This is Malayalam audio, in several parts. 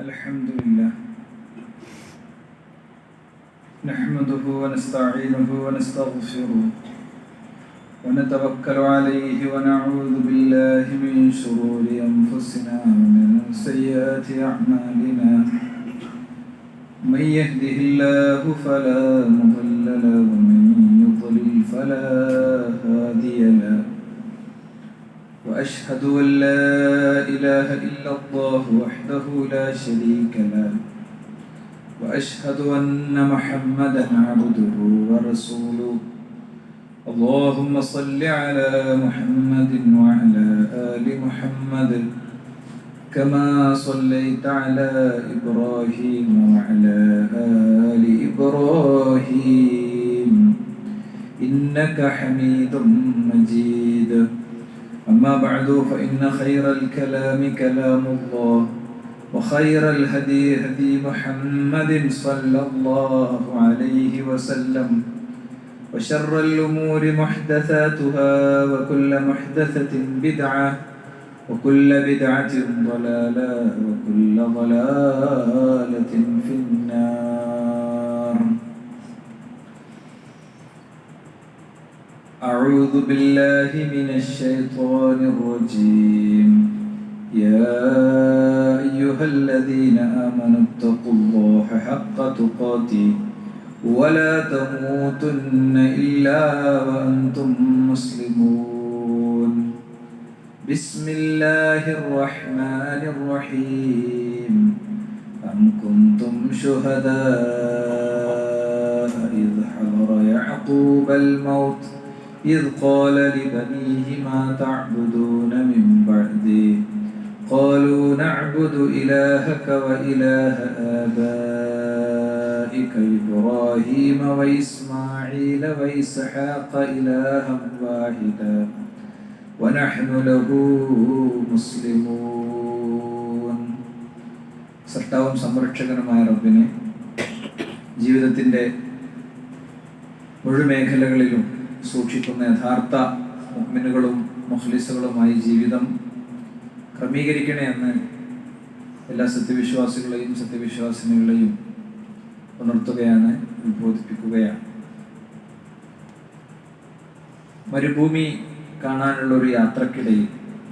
الحمد لله نحمده ونستعينه ونستغفره ونتوكل عليه ونعوذ بالله من شرور أنفسنا ومن سيئات أعمالنا من يهده الله فلا مضل له ومن يضلل فلا هادي له وأشهد أن لا إله إلا الله وحده لا شريك له وأشهد أن محمدا عبده ورسوله اللهم صل على محمد وعلى آل محمد كما صليت على إبراهيم وعلى آل إبراهيم إنك حميد مجيد أما بعد فإن خير الكلام كلام الله وخير الهدي هدي محمد صلى الله عليه وسلم وشر الأمور محدثاتها وكل محدثة بدعة وكل بدعة ضلالة وكل ضلالة في النار. أعوذ بالله من الشيطان الرجيم. يا أيها الذين آمنوا اتقوا الله حق تقاته ولا تموتن إلا وأنتم مسلمون. بسم الله الرحمن الرحيم. أم كنتم شهداء إذ حضر يعقوب الموت إذ قال لبنيه ما تعبدون من بعدي قالوا نعبد إلهك وإله آبائك إبراهيم وإسماعيل وإسحاق إلها واحدا ونحن له മുസ്ലിമൂൻ. സൃഷ്ടാവും സംരക്ഷകനുമായ റബ്ബിനെ ജീവിതത്തിൻ്റെ മുഴുവൻ മേഖലകളിലും സൂക്ഷിക്കുന്ന യഥാർത്ഥ മുഅ്മിനുകളും മുഖ്ലിസുകളുമായി ജീവിതം ക്രമീകരിക്കണേ എന്ന് എല്ലാ സത്യവിശ്വാസികളെയും സത്യവിശ്വാസിനികളെയും ഉണർത്തുകയാണ്, ഉത്ബോധിപ്പിക്കുകയാണ്. മരുഭൂമി കാണാനുള്ള ഒരു യാത്രക്കിടയിൽ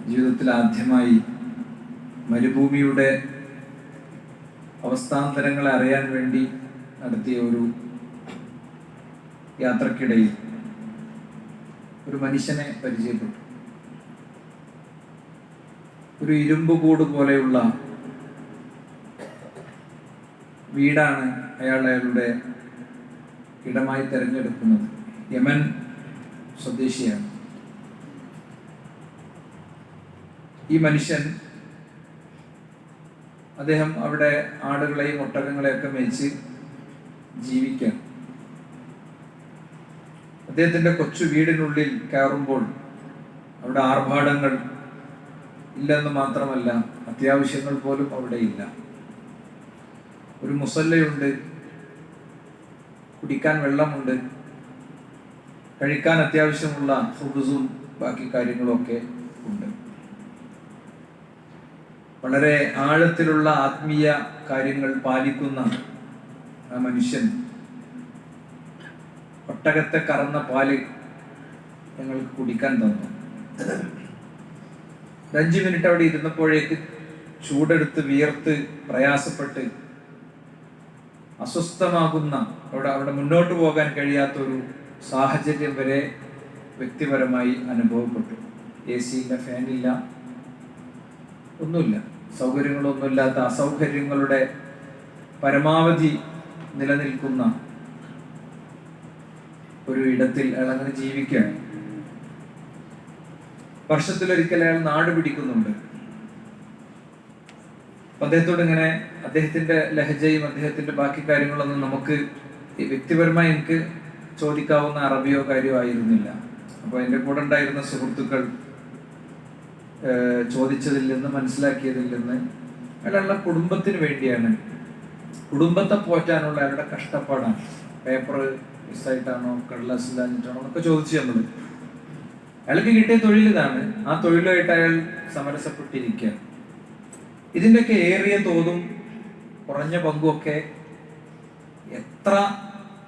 ജീവിതത്തിൽ ആദ്യമായി മരുഭൂമിയുടെ അവസ്ഥാന്തരങ്ങളെ അറിയാൻ വേണ്ടി നടത്തിയ ഒരു യാത്രക്കിടയിൽ ഒരു മനുഷ്യനെ പരിചയപ്പെട്ടു. ഒരു ഇരുമ്പുകൂട് പോലെയുള്ള വീടാണ് അയാളുടെ ഇടമായി തിരഞ്ഞെടുക്കുന്നത്. യമൻ സ്വദേശിയാണ് ഈ മനുഷ്യൻ. അദ്ദേഹം അവിടെ ആടുകളെയും ഒട്ടകങ്ങളെയൊക്കെ മേയിച്ച് ജീവിക്കാൻ. അദ്ദേഹത്തിന്റെ കൊച്ചു വീടിനുള്ളിൽ കയറുമ്പോൾ അവിടെ ആർഭാടങ്ങൾ ഇല്ലെന്ന് മാത്രമല്ല, അത്യാവശ്യങ്ങൾ പോലും അവിടെ ഇല്ല. ഒരു മുസല്ലയുണ്ട്, കുടിക്കാൻ വെള്ളമുണ്ട്, കഴിക്കാൻ അത്യാവശ്യമുള്ള ഫുഡും ബാക്കി കാര്യങ്ങളൊക്കെ ഉണ്ട്. വളരെ ആഴത്തിലുള്ള ആത്മീയ കാര്യങ്ങൾ പാലിക്കുന്ന ആ മനുഷ്യൻ ഒട്ടകത്തെ കറന്ന പാല് ഞങ്ങൾക്ക് കുടിക്കാൻ തന്നു. 5 മിനിറ്റ് അവിടെ ഇരുന്നപ്പോഴേക്ക് ചൂടെടുത്ത് വിയർത്ത് പ്രയാസപ്പെട്ട് അസ്വസ്ഥമാകുന്ന അവിടെ മുന്നോട്ട് പോകാൻ കഴിയാത്തൊരു സാഹചര്യം വരെ വ്യക്തിപരമായി അനുഭവപ്പെട്ടു. AC ഇല്ല, ഫാനില്ല, ഒന്നുമില്ല, സൗകര്യങ്ങളൊന്നുമില്ലാത്ത അസൗകര്യങ്ങളുടെ പരമാവധി നിലനിൽക്കുന്ന ഒരു ഇടത്തിൽ അയാൾ അങ്ങനെ ജീവിക്കുകയാണ്. വർഷത്തിലൊരിക്കൽ അയാൾ നാട് പിടിക്കുന്നുണ്ട്. അദ്ദേഹത്തോട് ഇങ്ങനെ അദ്ദേഹത്തിന്റെ ലഹജയും അദ്ദേഹത്തിന്റെ ബാക്കി കാര്യങ്ങളൊന്നും നമുക്ക് വ്യക്തിപരമായി എനിക്ക് ചോദിക്കാവുന്ന അറബിയോ കാര്യമോ ആയിരുന്നില്ല. അപ്പോൾ എൻ്റെ കൂടെ ഉണ്ടായിരുന്ന സുഹൃത്തുക്കൾ ചോദിച്ചതിൽ നിന്ന് മനസ്സിലാക്കിയതിൽ നിന്ന് അയാളുടെ കുടുംബത്തിന് വേണ്ടിയാണ്, കുടുംബത്തെ പോറ്റാനുള്ള അയാളുടെ കഷ്ടപ്പാടാണ്. പേപ്പർ മിസ്സായിട്ടാണോ കടലാസില്ലാഞ്ഞിട്ടാണോ എന്നൊക്കെ ചോദിച്ചു നമ്മൾ. അയാൾക്ക് കിട്ടിയ തൊഴിൽ ഇതാണ്. ആ തൊഴിലുമായിട്ട് അയാൾ സമരസപ്പെട്ടിരിക്കുക. ഇതിൻ്റെയൊക്കെ ഏറിയ തോതും കുറഞ്ഞ പങ്കുമൊക്കെ എത്ര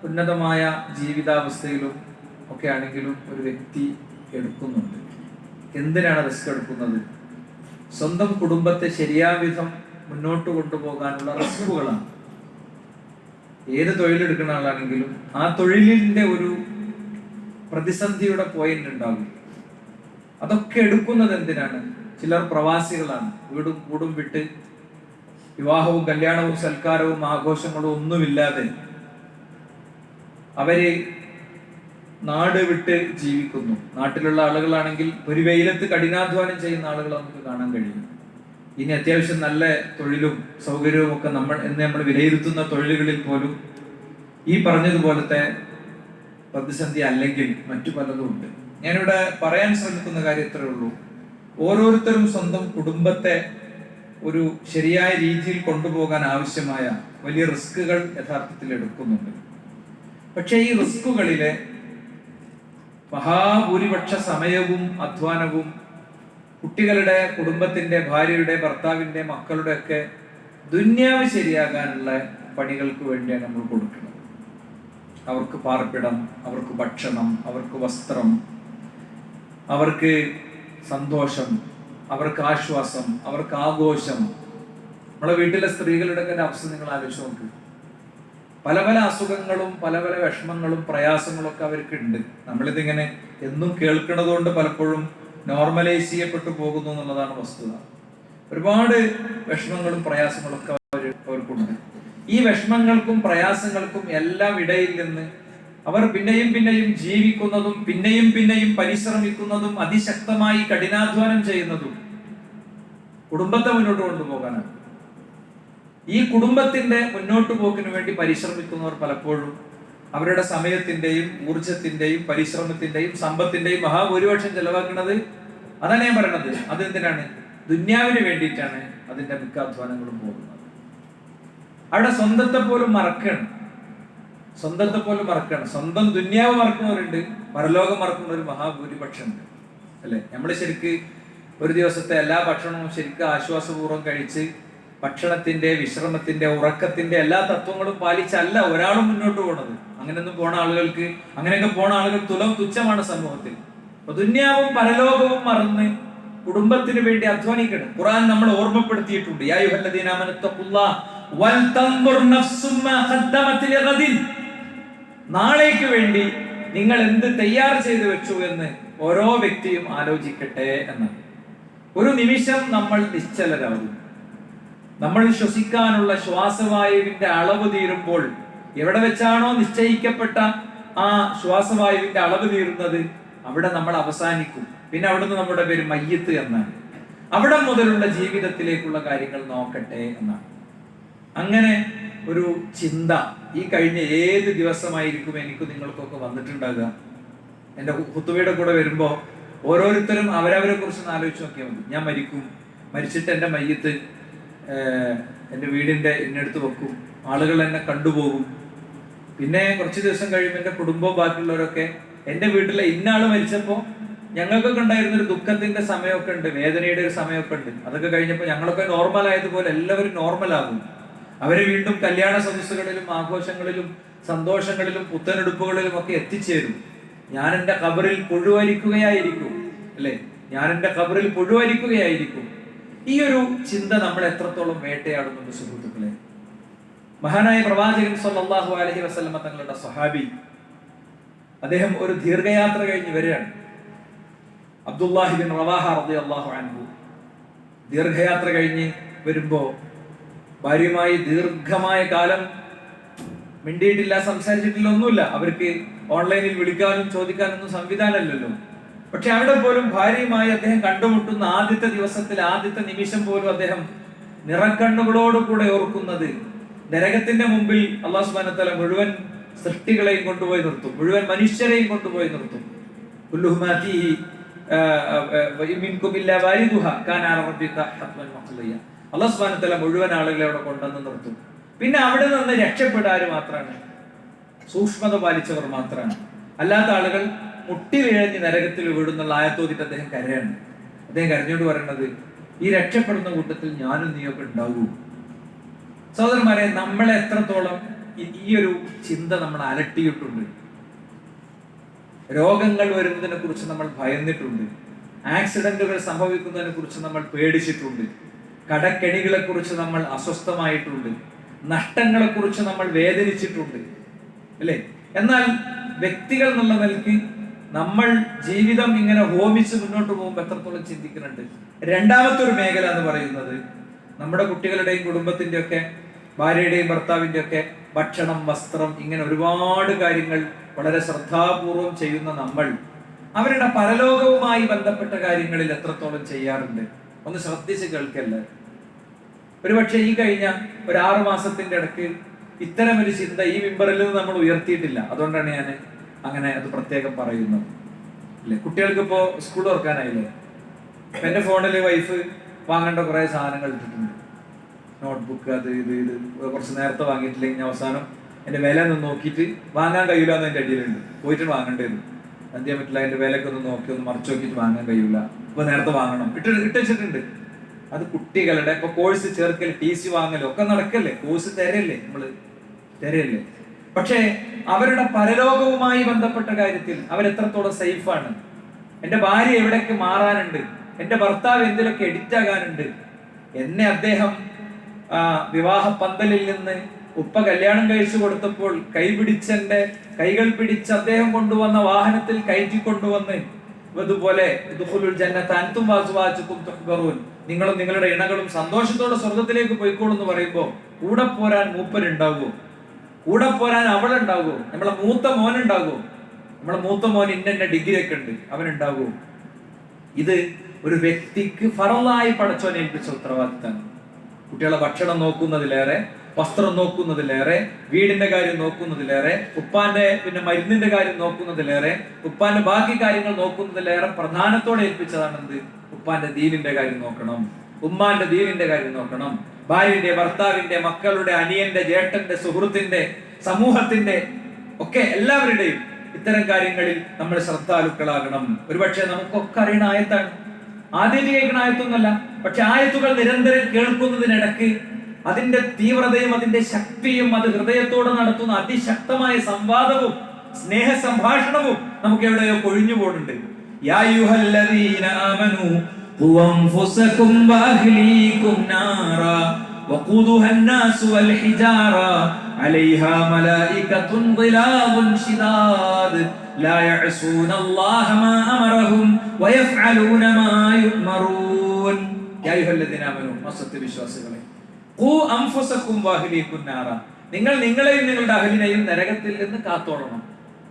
ഉന്നതമായ ജീവിതാവസ്ഥയിലും ഒക്കെ ആണെങ്കിലും ഒരു വ്യക്തി എടുക്കുന്നുണ്ട്. എന്തിനാണ് റിസ്ക് എടുക്കുന്നത്? സ്വന്തം കുടുംബത്തെ ശരിയാവിധം മുന്നോട്ട് കൊണ്ടുപോകാനുള്ള റിസ്കുകളാണ്. ഏത് തൊഴിലെടുക്കുന്ന ആളാണെങ്കിലും ആ തൊഴിലിന്റെ ഒരു പ്രതിസന്ധിയുടെ പോയിന്റ് ഉണ്ടാകും. അതൊക്കെ എടുക്കുന്നത് എന്തിനാണ്? ചിലർ പ്രവാസികളാണ്, വീടും കൂടും വിട്ട് വിവാഹവും കല്യാണവും സൽക്കാരവും ആഘോഷങ്ങളും ഒന്നുമില്ലാതെ അവര് നാട് വിട്ട് ജീവിക്കുന്നു. നാട്ടിലുള്ള ആളുകളാണെങ്കിൽ ഒരു വെയിലത്ത് കഠിനാധ്വാനം ചെയ്യുന്ന ആളുകൾ നമുക്ക് കാണാൻ കഴിയും. ഇനി അത്യാവശ്യം നല്ല തൊഴിലും സൗകര്യവും ഒക്കെ നമ്മൾ വിലയിരുത്തുന്ന തൊഴിലുകളിൽ പോലും ഈ പറഞ്ഞതുപോലത്തെ പ്രതിസന്ധി അല്ലെങ്കിൽ മറ്റു പലതും ഉണ്ട്. ഞാനിവിടെ പറയാൻ ശ്രമിക്കുന്ന കാര്യം ഇത്രയേ ഉള്ളൂ. ഓരോരുത്തരും സ്വന്തം കുടുംബത്തെ ഒരു ശരിയായ രീതിയിൽ കൊണ്ടുപോകാൻ ആവശ്യമായ വലിയ റിസ്കുകൾ യഥാർത്ഥത്തിൽ എടുക്കുന്നുണ്ട്. പക്ഷേ ഈ റിസ്കുകളിലെ മഹാഭൂരിപക്ഷ സമയവും അധ്വാനവും കുട്ടികളുടെ, കുടുംബത്തിന്റെ, ഭാര്യയുടെ, ഭർത്താവിന്റെ, മക്കളുടെ ഒക്കെ ദുന്യാവ് ശരിയാകാനുള്ള പണികൾക്ക് വേണ്ടിയാണ് നമ്മൾ കൊടുക്കുന്നത്. അവർക്ക് പാർപ്പിടം, അവർക്ക് ഭക്ഷണം, അവർക്ക് വസ്ത്രം, അവർക്ക് സന്തോഷം, അവർക്ക് ആശ്വാസം, അവർക്ക് ആഘോഷം. നമ്മളെ വീട്ടിലെ സ്ത്രീകളുടെ ഒക്കെ അവസ്ഥ നിങ്ങൾ ആലോചിച്ച് നോക്ക്. പല പല അസുഖങ്ങളും പല പല വിഷമങ്ങളും പ്രയാസങ്ങളും ഒക്കെ അവർക്ക് ഉണ്ട്. നമ്മളിതിങ്ങനെ എന്നും കേൾക്കുന്നത് കൊണ്ട് പലപ്പോഴും നോർമലൈസ് ചെയ്യപ്പെട്ടു പോകുന്നു എന്നുള്ളതാണ് വസ്തുത. ഒരുപാട് വിഷമങ്ങളും പ്രയാസങ്ങളും ഒക്കെ അവർക്കുണ്ട്. ഈ വിഷമങ്ങൾക്കും പ്രയാസങ്ങൾക്കും എല്ലാം ഇടയിൽ നിന്ന് അവർ പിന്നെയും പിന്നെയും ജീവിക്കുന്നതും പിന്നെയും പിന്നെയും പരിശ്രമിക്കുന്നതും അതിശക്തമായി കഠിനാധ്വാനം ചെയ്യുന്നതും കുടുംബത്തെ മുന്നോട്ട് കൊണ്ടുപോകാനാണ്. ഈ കുടുംബത്തിന്റെ മുന്നോട്ട് പോക്കിന് വേണ്ടി പരിശ്രമിക്കുന്നവർ പലപ്പോഴും അവരുടെ സമയത്തിന്റെയും ഊർജത്തിന്റെയും പരിശ്രമത്തിന്റെയും സമ്പത്തിന്റെയും മഹാഭൂരിപക്ഷം ചെലവാക്കുന്നത്, അതാണ് ഞാൻ പറയണത്, അതെന്തിനാണ്? ദുന്യാവിന് വേണ്ടിയിട്ടാണ് അതിന്റെ മിക്ക അധ്വാനങ്ങളും പോകുന്നത്. അവിടെ സ്വന്തത്തെ പോലും മറക്കണം. സ്വന്തം ദുന്യാവ് മറക്കുന്നവരുണ്ട്, പരലോകം മറക്കുന്നവർ മഹാഭൂരിപക്ഷം ഉണ്ട്, അല്ലെ? നമ്മൾ ശരിക്ക് ഒരു ദിവസത്തെ എല്ലാ ഭക്ഷണവും ശരിക്കും ആശ്വാസപൂർവ്വം കഴിച്ച് ഭക്ഷണത്തിന്റെ, വിശ്രമത്തിന്റെ, ഉറക്കത്തിന്റെ എല്ലാ തത്വങ്ങളും പാലിച്ചല്ല ഒരാളും മുന്നോട്ട് പോണത്. അങ്ങനെയൊക്കെ പോണ ആളുകൾ തുച്ഛമാണ് സമൂഹത്തിൽ. അപ്പൊ ദുന്യാവും പരലോകവും മറന്ന് കുടുംബത്തിന് വേണ്ടി അധ്വാനിക്കണം. ഖുർആൻ നമ്മൾ ഓർമ്മപ്പെടുത്തിയിട്ടുണ്ട്. യാ അയ്യുഹല്ലദീന ആമനൂ തഖുല്ലാഹ വൽ തൻദുർ നഫ്സും മാ ഖദ്ദമത് ലിഗദിൻ. നാളേക്ക് വേണ്ടി നിങ്ങൾ എന്ത് തയ്യാർ ചെയ്തു വെച്ചു എന്ന് ഓരോ വ്യക്തിയും ആലോചിക്കട്ടെ എന്ന്. ഒരു നിമിഷം നമ്മൾ നിശ്ചലരാകും. നമ്മൾ ശ്വസിക്കാനുള്ള ശ്വാസവായുവിന്റെ അളവ് തീരുമ്പോൾ, എവിടെ വെച്ചാണോ നിശ്ചയിക്കപ്പെട്ട ആ ശ്വാസവായുവിന്റെ അളവ് തീരുന്നത്, അവിടെ നമ്മൾ അവസാനിക്കും. പിന്നെ അവിടുന്ന് നമ്മുടെ പേര് മയ്യത്ത് എന്നാണ്. അവിടെ മുതലുള്ള ജീവിതത്തിലേക്കുള്ള കാര്യങ്ങൾ നോക്കട്ടെ എന്നാണ്. അങ്ങനെ ഒരു ചിന്ത ഈ കഴിഞ്ഞ ഏത് ദിവസമായിരിക്കും എനിക്ക് നിങ്ങൾക്കൊക്കെ വന്നിട്ടുണ്ടാകുക. എൻ്റെ ഖുതുബയുടെ കൂടെ വരുമ്പോൾ ഓരോരുത്തരും അവരവരെ കുറിച്ച് ആലോചിച്ച് നോക്കിയാൽ മതി. ഞാൻ മരിച്ചിട്ട് എൻ്റെ മയ്യത്ത് എൻ്റെ വീടിൻ്റെ ഇന്നടുത്ത് വെക്കും, ആളുകൾ എന്നെ കണ്ടുപോകും. പിന്നെ കുറച്ച് ദിവസം കഴിയുമ്പോൾ എൻ്റെ കുടുംബവും ബാക്കിയുള്ളവരൊക്കെ എൻ്റെ വീട്ടിലെ ഇന്നാള് മരിച്ചപ്പോൾ ഞങ്ങൾക്കൊക്കെ ഉണ്ടായിരുന്നൊരു ദുഃഖത്തിന്റെ സമയമൊക്കെ ഉണ്ട്, വേദനയുടെ ഒരു സമയമൊക്കെ ഉണ്ട്. അതൊക്കെ കഴിഞ്ഞപ്പോൾ ഞങ്ങളൊക്കെ നോർമൽ ആയതുപോലെ എല്ലാവരും നോർമലാകും. അവര് വീണ്ടും കല്യാണ സദസ്സുകളിലും ആഘോഷങ്ങളിലും സന്തോഷങ്ങളിലും പുത്തനെടുപ്പുകളിലും ഒക്കെ എത്തിച്ചേരും. ഞാൻ എൻ്റെ ഖബറിൽ പുഴുവരിക്കുകയായിരിക്കും, അല്ലെ? ഞാൻ എൻ്റെ ഖബറിൽ പുഴുവരിക്കുകയായിരിക്കും. ഈ ഒരു ചിന്ത നമ്മൾ എത്രത്തോളം വേട്ടയാടുന്നുണ്ട് സുഹൃത്തുക്കളെ. മഹാനായ പ്രവാചകൻ സല്ലല്ലാഹു അലൈഹി വസല്ലമ തങ്ങളുടെ സ്വഹാബി, അദ്ദേഹം ഒരു ദീർഘയാത്ര കഴിഞ്ഞ് വരികയാണ്. അബ്ദുല്ലാഹി ബിൻ റവാഹ റളിയല്ലാഹു അൻഹു ദീർഘയാത്ര കഴിഞ്ഞ് വരുമ്പോ ഭാര്യയുമായി ദീർഘമായ കാലം മിണ്ടിയിട്ടില്ല, സംസാരിച്ചിട്ടില്ല, ഒന്നുമില്ല. അവർക്ക് ഓൺലൈനിൽ വിളിക്കാനും ചോദിക്കാനൊന്നും സംവിധാനമല്ലല്ലോ. പക്ഷെ അവിടെ പോലും ഭാര്യയുമായി അദ്ദേഹം കണ്ടുമുട്ടുന്ന ആദ്യത്തെ ദിവസത്തിൽ, ആദ്യത്തെ നിമിഷം പോലും അദ്ദേഹം നിറക്കണ്ണുകളോടുകൂടെ ഓർക്കുന്നത് നരകത്തിന്റെ മുമ്പിൽ അല്ലാഹു സുബ്ഹാനഹു വ തആല മുഴുവൻ സൃഷ്ടികളെയും കൊണ്ടുപോയി നിർത്തും, മുഴുവൻ മനുഷ്യരെയും കൊണ്ടുപോയി നിർത്തും. അല്ലാഹു സുബ്ഹാനഹു വ തആല മുഴുവൻ ആളുകളെ അവിടെ കൊണ്ടുവന്ന് നിർത്തും. പിന്നെ അവിടെ നിന്ന് രക്ഷപ്പെടാറ് മാത്രമാണ്, സൂക്ഷ്മത പാലിച്ചവർ മാത്രമാണ്. അല്ലാത്ത ആളുകൾ മുട്ടിലിഴഞ്ഞ് നരകത്തിൽ വീടുന്നുള്ള ആയത്തോതിട്ട് അദ്ദേഹം കരയാണ്. അദ്ദേഹം കരഞ്ഞോട് പറയുന്നത്, ഈ രക്ഷപ്പെടുന്ന കൂട്ടത്തിൽ ഞാനും നീയൊക്കെ ഉണ്ടാവൂ. സഹോദരന്മാരെ, നമ്മളെ എത്രത്തോളം ഈ ഒരു ചിന്ത നമ്മൾ അലട്ടിയിട്ടുണ്ട്. രോഗങ്ങൾ വരുന്നതിനെ കുറിച്ച് നമ്മൾ ഭയന്നിട്ടുണ്ട്. ആക്സിഡന്റുകൾ സംഭവിക്കുന്നതിനെ കുറിച്ച് നമ്മൾ പേടിച്ചിട്ടുണ്ട്. കടക്കെണികളെ കുറിച്ച് നമ്മൾ അസ്വസ്ഥമായിട്ടുണ്ട്. നഷ്ടങ്ങളെ കുറിച്ച് നമ്മൾ വേദനിച്ചിട്ടുണ്ട്, അല്ലേ? എന്നാൽ വ്യക്തികൾ എന്നുള്ള നിലയ്ക്ക് നമ്മൾ ജീവിതം ഇങ്ങനെ ഹോമിച്ച് മുന്നോട്ട് പോകുമ്പോൾ എത്രത്തോളം ചിന്തിക്കുന്നുണ്ട്. രണ്ടാമത്തെ ഒരു മേഖല എന്ന് പറയുന്നത് നമ്മുടെ കുട്ടികളുടെയും കുടുംബത്തിന്റെ ഒക്കെ, ഭാര്യയുടെയും ഭർത്താവിന്റെ ഒക്കെ ഭക്ഷണം, വസ്ത്രം, ഇങ്ങനെ ഒരുപാട് കാര്യങ്ങൾ വളരെ ശ്രദ്ധാപൂർവം ചെയ്യുന്ന നമ്മൾ അവരുടെ പരലോകവുമായി ബന്ധപ്പെട്ട കാര്യങ്ങളിൽ എത്രത്തോളം ചെയ്യാറുണ്ട് ഒന്ന് ശ്രദ്ധിച്ച് കേൾക്കല്ലേ. ഒരുപക്ഷെ ഈ കഴിഞ്ഞ ഒരു 6 മാസത്തിന്റെ ഇടയ്ക്ക് ഇത്തരം ഒരു ചിന്ത ഈ മിമ്പറിൽ നിന്ന് നമ്മൾ ഉയർത്തിയിട്ടില്ല. അതുകൊണ്ടാണ് ഞാൻ അങ്ങനെ അത് പ്രത്യേകം പറയുന്നത്, അല്ലേ? കുട്ടികൾക്ക് ഇപ്പോ സ്കൂൾ തുറക്കാനായില്ലേ? എന്റെ ഫോണിൽ വൈഫ് വാങ്ങേണ്ട കുറെ സാധനങ്ങൾ ഇട്ടിട്ടുണ്ട്. നോട്ട്ബുക്ക്, അത് ഇത് കുറച്ച് നേരത്തെ വാങ്ങിയിട്ടില്ലെങ്കിൽ അവസാനം എന്റെ വില ഒന്ന് നോക്കിയിട്ട് വാങ്ങാൻ കഴിയില്ല എന്ന് എന്റെ അടിയിലുണ്ട്. പോയിട്ട് വാങ്ങേണ്ടത് എന്ത് ചെയ്യാൻ പറ്റില്ല, അതിന്റെ വിലയൊക്കെ ഒന്ന് നോക്കി ഒന്ന് മറിച്ച് നോക്കിയിട്ട് വാങ്ങാൻ കഴിയില്ല, അപ്പൊ നേരത്തെ വാങ്ങണം, ഇട്ടുവെച്ചിട്ടുണ്ട്. അത് കുട്ടികളുടെ ഇപ്പൊ കോഴ്സ് ചേർക്കൽ, TC വാങ്ങലും ഒക്കെ നടക്കല്ലേ, കോഴ്സ് തരല്ലേ, നമ്മള് തരല്ലേ. പക്ഷേ അവരുടെ പരലോകവുമായി ബന്ധപ്പെട്ട കാര്യത്തിൽ അവരെത്രത്തോളം സേഫാണ്. എന്റെ ഭാര്യ എവിടേക്ക് മാറാനുണ്ട്, എന്റെ ഭർത്താവ് എന്തിലൊക്കെ എഡിറ്റ് ആകാനുണ്ട്, എന്നെ അദ്ദേഹം വിവാഹ പന്തലിൽ നിന്ന് ഉപ്പ കല്യാണം കഴിച്ചു കൊടുത്തപ്പോൾ കൈകൾ പിടിച്ച് അദ്ദേഹം കൊണ്ടുവന്ന വാഹനത്തിൽ കയറ്റിക്കൊണ്ടുവന്ന് ഇതുപോലെ നിങ്ങളും നിങ്ങളുടെ ഇണകളും സന്തോഷത്തോടെ സ്വർഗത്തിലേക്ക് പോയിക്കോളൂ എന്ന് പറയുമ്പോൾ കൂടെ പോരാൻ മൂപ്പരുണ്ടാകുമോ? കൂടെ പോരാൻ അവളുണ്ടാകുമോ? നമ്മളെ മൂത്ത മോനുണ്ടാകുമോ? നമ്മളെ മൂത്ത മോൻ ഇന്ന ഡിഗ്രി ഒക്കെ ഉണ്ട്, അവനുണ്ടാകുമോ? ഇത് ഒരു വ്യക്തിക്ക് ഫറളായി പടച്ചോനെ ഏൽപ്പിച്ച ഉത്തരവാദിത്തമാണ്. കുട്ടികളെ ഭക്ഷണം നോക്കുന്നതിലേറെ, വസ്ത്രം നോക്കുന്നതിലേറെ, വീടിന്റെ കാര്യം നോക്കുന്നതിലേറെ, ഉപ്പാന്റെ മരുന്നിന്റെ കാര്യം നോക്കുന്നതിലേറെ, ഉപ്പാന്റെ ബാക്കി കാര്യങ്ങൾ നോക്കുന്നതിലേറെ പ്രധാനത്തോടെ ഏൽപ്പിച്ചതാണ് എന്ത്? ഉപ്പാന്റെ ദീനിന്റെ കാര്യം നോക്കണം, ഉമ്മാന്റെ ദീനിന്റെ കാര്യം നോക്കണം. ഭാര്യന്റെ, ഭർത്താവിന്റെ, മക്കളുടെ, അനിയന്റെ, ജേട്ടന്റെ, സുഹൃത്തിന്റെ, സമൂഹത്തിന്റെ ഒക്കെ എല്ലാവരുടെയും ഇത്തരം കാര്യങ്ങളിൽ നമ്മൾ ശ്രദ്ധാലുക്കളാകണം. ഒരുപക്ഷെ നമുക്കൊക്കെ അറിയണ ആയത്താണ്, ആദ്യം കേൾക്കുന്ന ആയത്തൊന്നുമല്ല. പക്ഷെ ആയത്തുകൾ നിരന്തരം കേൾക്കുന്നതിനിടയ്ക്ക് അതിന്റെ തീവ്രതയും അതിന്റെ ശക്തിയും അത് ഹൃദയത്തോട് നടത്തുന്ന അതിശക്തമായ സംവാദവും സ്നേഹ സംഭാഷണവും നമുക്ക് എവിടെയോ കൊഴിഞ്ഞു പോകുന്നുണ്ട്. യാ അയ്യുഹല്ലദീന ആമനൂ ഖു അൻഫുസകും വഅഹ്ലീകും നാറാ വഖൂദുഹാ അന്നാസു വൽ ഹിജാറ അലൈഹാ മലായികത്തുൻ ഗിലാദുൻ ശിദാദ് ലാ യഅസൂനല്ലാഹ മാ അമറഹും വയഫ്അലൂന മാ യുഅ്മറൂൻ. യാ അയ്യുഹല്ലദീന ആമനൂ, സത്യവിശ്വാസികളെ, ഖു അൻഫുസകും വഅഹ്ലീകും നാറാ, നിങ്ങൾ നിങ്ങളെയും നിങ്ങളുടെ അഹ്ലിനെയും നരകത്തിൽ നിന്ന് കാത്തോളണം.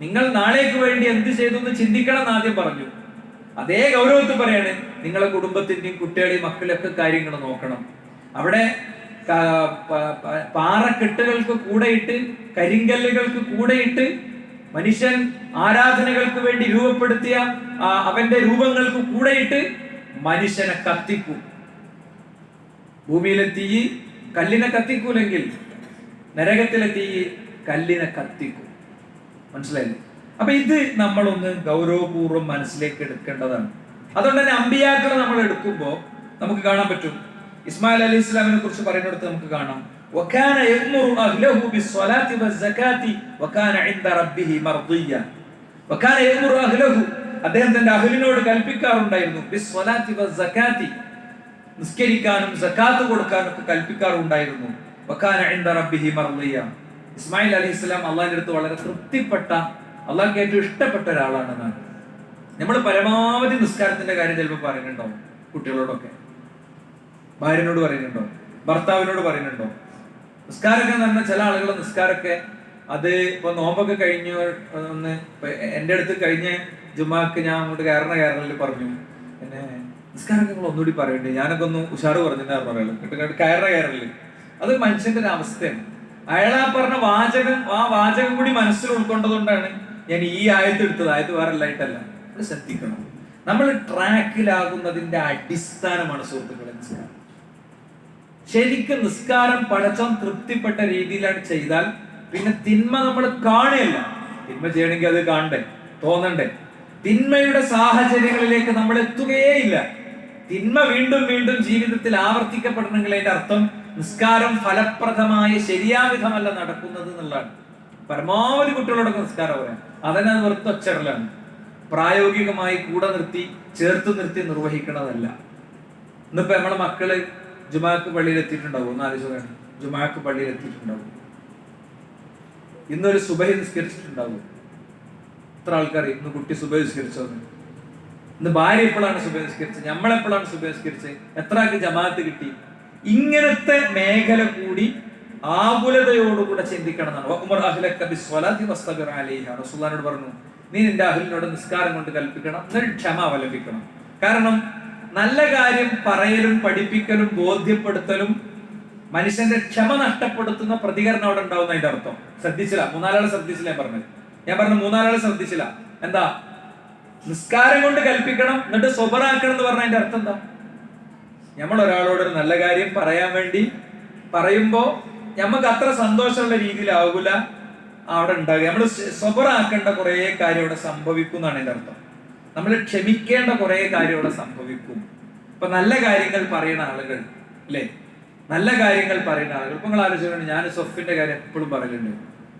നിങ്ങൾ നാളേക്ക് വേണ്ടി എന്ത് ചെയ്തു എന്ന് ചിന്തിക്കണം എന്ന് ആദ്യം പറഞ്ഞു. അതേ ഗൗരവത്തിൽ പറയാണ്, നിങ്ങളെ കുടുംബത്തിന്റെയും കുട്ടികളുടെയും മക്കളൊക്കെ കാര്യങ്ങൾ നോക്കണം. അവിടെ പാറക്കെട്ടുകൾക്ക് കൂടെയിട്ട്, കരിങ്കല്ലുകൾക്ക് കൂടെയിട്ട്, മനുഷ്യൻ ആരാധനകൾക്ക് വേണ്ടി രൂപപ്പെടുത്തിയ അവന്റെ രൂപങ്ങൾക്ക് കൂടെയിട്ട് മനുഷ്യനെ കത്തിക്കും. ഭൂമിയിലെ തീ കല്ലിനെ കത്തിക്കൂലെങ്കിൽ നരകത്തിലെ തീ കല്ലിനെ കത്തിക്കും. മനസ്സിലായില്ലേ? അപ്പൊ ഇത് നമ്മളൊന്ന് ഗൗരവപൂർവ്വം മനസ്സിലേക്ക് എടുക്കേണ്ടതാണ്. അതുകൊണ്ട് തന്നെ അമ്പിയാക്കളെ നമ്മൾ എടുക്കുമ്പോൾ നമുക്ക് കാണാൻ പറ്റും. ഇസ്മായിൽ അലൈഹി ഇസ്ലാമിനെ കുറിച്ച് പറയുന്നിടത്ത് നമുക്ക് കാണാം, വകാന യഅ്മുറു അഹ്ലഹു ബിസ്സലാത്തി വസ്സകാത്തി വകാന ഇൻദ റബ്ബിഹി മർദിയ്യ. വകാന യഅ്മുറു അഹ്ലഹു, അദ്ദേഹം തന്റെ അഹ്ലിനോട് കൽപ്പിക്കാറുണ്ടായിരുന്നു, ബിസ്സലാത്തി വസ്സകാത്തി, നിസ്കരിക്കാനും സകാത്ത് കൊടുക്കാനും ഒക്കെ കൽപ്പിക്കാറുണ്ടായിരുന്നു. വകാന ഇൻദ റബ്ബിഹി മർദിയ്യ. ഇസ്മായിൽ അലൈഹി ഇസ്ലാം അള്ളാഹിന്റെ അടുത്ത് വളരെ തൃപ്തിപ്പെട്ട, അള്ളാഹ്ക്ക് ഏറ്റവും ഇഷ്ടപ്പെട്ട ഒരാളാണെന്നാണ്. നമ്മൾ പരമാവധി നിസ്കാരത്തിന്റെ കാര്യം ചിലപ്പോൾ പറയുന്നുണ്ടോ? കുട്ടികളോടൊക്കെ, ഭാര്യനോട് പറയുന്നുണ്ടോ? ഭർത്താവിനോട് പറയുന്നുണ്ടോ? നിസ്കാരമൊക്കെ എന്ന് പറഞ്ഞാൽ ചില ആളുകൾ നിസ്കാരമൊക്കെ അത് ഇപ്പൊ നോമ്പൊക്കെ കഴിഞ്ഞ് ഒന്ന് എൻ്റെ അടുത്ത് കഴിഞ്ഞ ജുമാക്ക് ഞാൻ അങ്ങോട്ട് കയറലിൽ പറഞ്ഞു, പിന്നെ നിസ്കാരമൊക്കെ നിങ്ങൾ ഒന്നുകൂടി പറയണ്ടേ, ഞാനൊക്കെ ഒന്ന് ഉഷാറ് പറഞ്ഞിട്ടുണ്ടായിരുന്നു പറയുള്ളൂ. കയറലിൽ അത് മനുഷ്യന്റെ ഒരു അവസ്ഥയാണ്. അയാളാ പറഞ്ഞ വാചകം, ആ വാചകം കൂടി മനസ്സിൽ ഉൾക്കൊണ്ടതുകൊണ്ടാണ് ഞാൻ ഈ ആയത്ത് എടുത്തത്. ആയത്ത് വേറെ അല്ലായിട്ടല്ല. നമ്മൾ ശ്രദ്ധിക്കണം, നമ്മൾ ട്രാക്കിലാകുന്നതിന്റെ അടിസ്ഥാനമാണ് സുഹൃത്തുക്കളെ നിസ്കാരം. ശരിക്കും നിസ്കാരം പടച്ചോൻ തൃപ്തിപ്പെട്ട രീതിയിലാണ് ചെയ്താൽ പിന്നെ തിന്മ നമ്മൾ കാണുകയല്ല. തിന്മ ചെയ്യണമെങ്കിൽ അത് കാണണ്ടേ, തോന്നണ്ടേ. തിന്മയുടെ സാഹചര്യങ്ങളിലേക്ക് നമ്മൾ എത്തുകയേ ഇല്ല. തിന്മ വീണ്ടും വീണ്ടും ജീവിതത്തിൽ ആവർത്തിക്കപ്പെടണമെങ്കിൽ അതിന്റെ അർത്ഥം നിസ്കാരം ഫലപ്രദമായി ശരിയാവിധമല്ല നടക്കുന്നത് എന്നുള്ളതാണ്. പരമാവധി കുട്ടികളോടൊക്കെ നിസ്കാരം പറയാം, അതന്നെ അത് വെറുതെ ഒച്ചടലാണ്. പ്രായോഗികമായി കൂടെ നിർത്തി ചേർത്ത് നിർത്തി നിർവഹിക്കണതല്ല. ഇന്നിപ്പോ നമ്മളെ മക്കള് ജുമാക്ക് പള്ളിയിൽ എത്തിയിട്ടുണ്ടാവും, ഒന്ന് ആലോചിച്ചാണ്. ജുമാക്ക് പള്ളിയിൽ എത്തിയിട്ടുണ്ടാവും, ഇന്നൊരു സുബഹി നിസ്കരിച്ചിട്ടുണ്ടാവും. എത്ര ആൾക്കാർ ഇന്ന് കുട്ടി സുബഹി നിസ്കരിച്ചോന്ന്? ഇന്ന് ഭാര്യ എപ്പോഴാണ് സുബഹി നിസ്കരിച്ചത്, നമ്മളെപ്പോഴാണ് സുബഹി നിസ്കരിച്ചത്, എത്ര ആൾക്ക് ജമാഅത്ത് കിട്ടി? ഇങ്ങനത്തെ മേഖല കൂടി ആകുലതയോടുകൂടെ ചിന്തിക്കണം എന്നാണ്. റസൂലുള്ളാഹിനോട് പറഞ്ഞു, നീ നിന്റെ അഹ്ലിനോട് നിസ്കാരം കൊണ്ട് കൽപ്പിക്കണം, എന്നിട്ട് ക്ഷമ അവലംബിക്കണം. കാരണം നല്ല കാര്യം പറയലും പഠിപ്പിക്കലും ബോധ്യപ്പെടുത്തലും മനുഷ്യന്റെ ക്ഷമ നഷ്ടപ്പെടുത്തുന്ന പ്രതികരണം അവിടെ ഉണ്ടാവുന്ന അതിന്റെ അർത്ഥം. ശ്രദ്ധിച്ചില്ല, മൂന്നാലാളെ ശ്രദ്ധിച്ചില്ല. ഞാൻ പറഞ്ഞു മൂന്നാലാളെ ശ്രദ്ധിച്ചില്ല. എന്താ നിസ്കാരം കൊണ്ട് കൽപ്പിക്കണം എന്നിട്ട് സ്വബറാക്കണം എന്ന് പറഞ്ഞ അതിന്റെ അർത്ഥം എന്താ? നമ്മൾ ഒരാളോട് ഒരു നല്ല കാര്യം പറയാൻ വേണ്ടി പറയുമ്പോ നമുക്ക് അത്ര സന്തോഷമുള്ള രീതിയിലാവൂല അവിടെ ഉണ്ടാകുക. നമ്മൾ സ്വബറാക്കേണ്ട കുറെ കാര്യം അവിടെ സംഭവിക്കും എന്നാണ് അതിന്റെ അർത്ഥം. നമ്മൾ ക്ഷമിക്കേണ്ട കുറെ കാര്യം അവിടെ സംഭവിക്കും. ഇപ്പൊ നല്ല കാര്യങ്ങൾ പറയുന്ന ആളുകൾ അല്ലേ, നല്ല കാര്യങ്ങൾ പറയുന്ന ആളുകൾ. ഇപ്പൊ നിങ്ങൾ ആലോചിച്ചുകൊണ്ട് ഞാൻ സൊഫിന്റെ കാര്യം എപ്പോഴും പറയലുണ്ട്.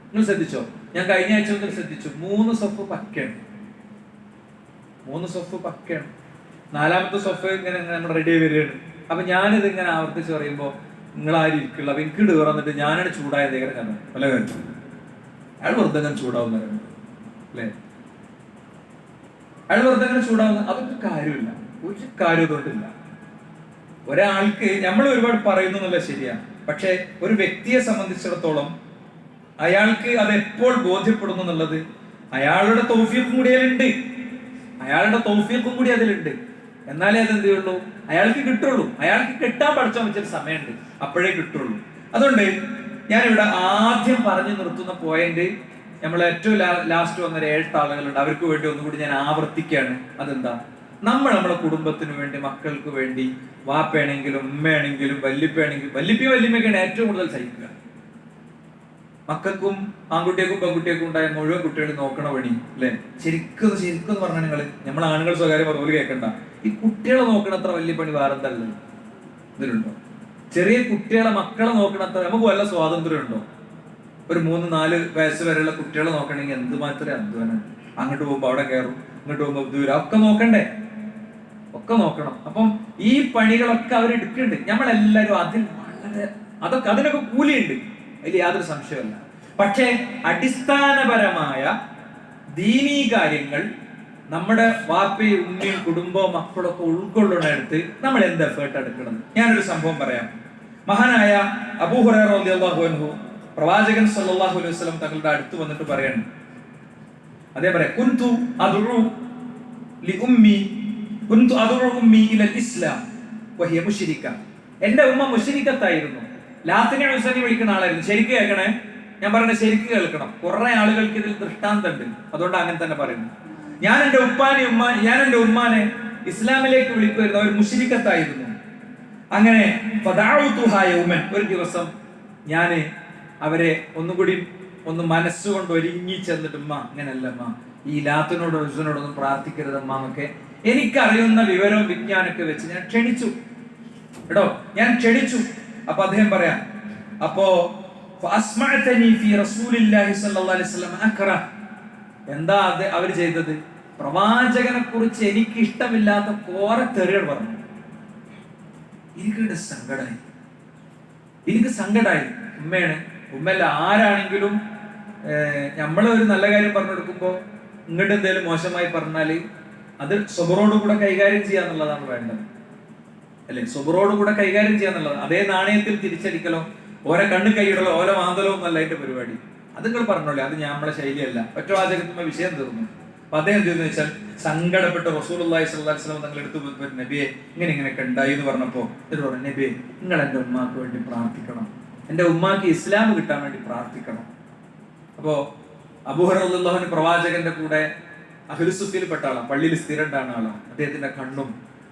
നിങ്ങൾ ശ്രദ്ധിച്ചോ? ഞാൻ കഴിഞ്ഞ ആഴ്ച മുതൽ ശ്രദ്ധിച്ചു, 3 സൊഫ് പക്കയാണ്. 3 സൊഫ് പക്കയാണ്. 4ാമത്തെ സൊഫ് ഇങ്ങനെ നമ്മൾ റെഡി ആയി വരികയാണ്. അപ്പൊ ഞാനിത് ഇങ്ങനെ ആവർത്തിച്ച് പറയുമ്പോ നിങ്ങളാരും ഇരിക്കുള്ളൂ. അപ്പൊ എനിക്ക് ഇട് വന്നിട്ട് ഞാനാണ് ചൂടായ കാരണം പല കാര്യം അയാൾ വെറുതെ അങ്ങനെ ചൂടാവുന്ന അല്ലേ, അയാൾ വെറുതെ അങ്ങനെ ചൂടാവുന്ന അതൊക്കെ കാര്യമില്ല, ഒരു കാര്യം ഇതുകൊണ്ടില്ല. ഒരാൾക്ക് നമ്മൾ ഒരുപാട് പറയുന്നു എന്നുള്ള ശരിയാ, പക്ഷെ ഒരു വ്യക്തിയെ സംബന്ധിച്ചിടത്തോളം അയാൾക്ക് അത് എപ്പോൾ ബോധ്യപ്പെടുന്നു എന്നുള്ളത് അയാളുടെ തൗഫീഖും കൂടി അതിലുണ്ട്. അയാളുടെ തൗഫീഖും കൂടി അതിലുണ്ട്. എന്നാലേ അത് എന്ത് ചെയ്യുള്ളൂ, അയാൾക്ക് കിട്ടുള്ളൂ. അയാൾക്ക് കിട്ടാൻ പഠിച്ചാൽ വെച്ചൊരു സമയമുണ്ട്, അപ്പോഴേ കിട്ടുള്ളൂ. അതുകൊണ്ട് ഞാനിവിടെ ആദ്യം പറഞ്ഞു നിർത്തുന്ന പോയിന്റ്, നമ്മൾ ഏറ്റവും ലാസ്റ്റ് വന്നൊരു 7 ആളുകളുണ്ട്, അവർക്ക് വേണ്ടി ഒന്നുകൂടി ഞാൻ ആവർത്തിക്കുകയാണ്. അതെന്താ? നമ്മുടെ കുടുംബത്തിന് വേണ്ടി, മക്കൾക്ക് വേണ്ടി, വാപ്പയാണെങ്കിലും ഉമ്മയാണെങ്കിലും വല്യപ്പയാണെങ്കിലും, വല്യമ്മയൊക്കെയാണ് ഏറ്റവും കൂടുതൽ സഹിക്കുക. മക്കൾക്കും ആൺകുട്ടികൾക്കും പെൺകുട്ടികൾക്കും ഉണ്ടായ മുഴുവൻ കുട്ടികളും നോക്കണ പണി അല്ലെ. ശരിക്കും എന്ന് പറഞ്ഞാൽ നമ്മൾ ആണുങ്ങൾ സ്വകാര്യം അതുപോലെ കേൾക്കണ്ട, ഈ കുട്ടികളെ നോക്കണത്ര വലിയ പണി വേറെന്തല്ല ഇതിലുണ്ടോ? ചെറിയ കുട്ടികളെ മക്കളെ നോക്കണത്ര നമുക്ക് വല്ല സ്വാതന്ത്ര്യം ഉണ്ടോ? ഒരു 3-4 വയസ്സ് വരെയുള്ള കുട്ടികളെ നോക്കണമെങ്കിൽ എന്തുമാത്രം അധ്വാനം. അങ്ങോട്ട് പോകുമ്പോ അവിടെ കയറും, ഇങ്ങോട്ട് പോകുമ്പോ ദൂരം ഒക്കെ നോക്കണ്ടേ, ഒക്കെ നോക്കണം. അപ്പം ഈ പണികളൊക്കെ അവർ എടുക്കുന്നുണ്ട്. നമ്മളെല്ലാരും അതിനൊക്കെ കൂലിയുണ്ട്, അതിൽ യാതൊരു സംശയമല്ല. പക്ഷേ അടിസ്ഥാനപരമായ ദീനീ കാര്യങ്ങൾ നമ്മുടെ വാപ്പയും ഉമ്മയും കുടുംബവും മക്കളൊക്കെ ഉൾക്കൊള്ളുന്നിടത്ത് നമ്മൾ എന്ത് എഫേർട്ട് എടുക്കണം? ഞാനൊരു സംഭവം പറയാം. മഹാനായ അബൂ ഹുറൈറ റളിയല്ലാഹു അൻഹു പ്രവാചകൻ സല്ലല്ലാഹു അലൈഹി വസല്ലം തങ്ങളുടെ അടുത്ത് വന്നിട്ട് പറയാണ്, അതേ പറയാം, കുന്തു അദ്ഉ ഉമ്മി ഇലൽ ഇസ്ലാം വഹിയ മുശ്രിക. എന്റെ ഉമ്മ മുശ്രിക്കത്തായിരുന്നു, ലാത്തിനെ ഉസനെ വിളിക്കുന്ന ആളായിരുന്നു. ശരിക്ക് കേൾക്കണേ, ഞാൻ പറയുന്നത് ശരിക്ക് കേൾക്കണം. കുറെ ആളുകൾക്ക് ഇതിൽ ദൃഷ്ടാന്തമുണ്ട്, അതുകൊണ്ട് അങ്ങനെ തന്നെ പറയുന്നു. ഞാൻ എന്റെ ഉമ്മാനെ ഇസ്ലാമിലേക്ക് വിളിക്കുമായിരുന്നു, അവർ മുശ്രിക്കത്തായിരുന്നു. അങ്ങനെ ഒരു ദിവസം ഞാന് അവരെ ഒന്നുകൂടി മനസ്സുകൊണ്ട് ഒരുങ്ങി ചെന്നിട്ട്, ഉമ്മ അങ്ങനല്ല അമ്മ, ഈ ലാത്തിനോട് ഉസനോടൊന്നും പ്രാർത്ഥിക്കരുത് അമ്മ, എനിക്കറിയുന്ന വിവരവും വിജ്ഞാനൊക്കെ വെച്ച് ഞാൻ ക്ഷണിച്ചു കേട്ടോ, ഞാൻ ക്ഷണിച്ചു. അപ്പൊ അദ്ദേഹം പറയാം, അപ്പോ എന്താ അവർ ചെയ്തത്? പ്രവാചകനെ കുറിച്ച് എനിക്ക് ഇഷ്ടമില്ലാത്ത കുറെ തെറികൾ പറഞ്ഞു. എനിക്ക് സങ്കടമായി. ഉമ്മല്ല ആരാണെങ്കിലും നമ്മളൊരു നല്ല കാര്യം പറഞ്ഞു കൊടുക്കുമ്പോ ഇങ്ങോട്ട് എന്തെങ്കിലും മോശമായി പറഞ്ഞാല് അത് സ്വബറോടുകൂടെ കൈകാര്യം ചെയ്യാന്നുള്ളതാണ് വേണ്ടത് അല്ലെ. സ്വബറോടുകൂടെ കൈകാര്യം ചെയ്യാന്നുള്ളത്. അതേ നാണയത്തിൽ തിരിച്ചടിക്കലോ ഓരോ കണ്ണ് കൈയിടലോ ഓരോ മാന്തലോ ഒന്നല്ല അതിന്റെ പരിപാടി. അത് നിങ്ങൾ പറഞ്ഞോളെ, അത് നമ്മളെ ശൈലിയല്ല. ഒറ്റ വാചകത്തുമ്പോ വിഷയം തീർന്നു. അപ്പൊ അദ്ദേഹം എന്തെന്ന് വെച്ചാൽ സങ്കടപ്പെട്ട് റസൂലുള്ളാഹി സ്വല്ലല്ലാഹു അലൈഹി വസല്ലം തങ്ങൾ എടുത്ത്, നബിയെ ഇങ്ങനെയൊക്കെ ഉണ്ടായി എന്ന് പറഞ്ഞപ്പോ പറഞ്ഞു, നബിയെ നിങ്ങൾ എന്റെ ഉമ്മാക്ക് വേണ്ടി പ്രാർത്ഥിക്കണം, എന്റെ ഉമ്മാക്ക് ഇസ്ലാം കിട്ടാൻ വേണ്ടി പ്രാർത്ഥിക്കണം. അപ്പോ അബൂ ഹുറൈറ റളിയല്ലാഹു അൻഹു പ്രവാചകന്റെ കൂടെ അഹ്ലുസുഫിൽപ്പെട്ട ആളാണ്, പള്ളിയിൽ സ്ഥിരം ഉണ്ടാകുന്ന ആളാണ്. അദ്ദേഹത്തിന്റെ കണ്ണും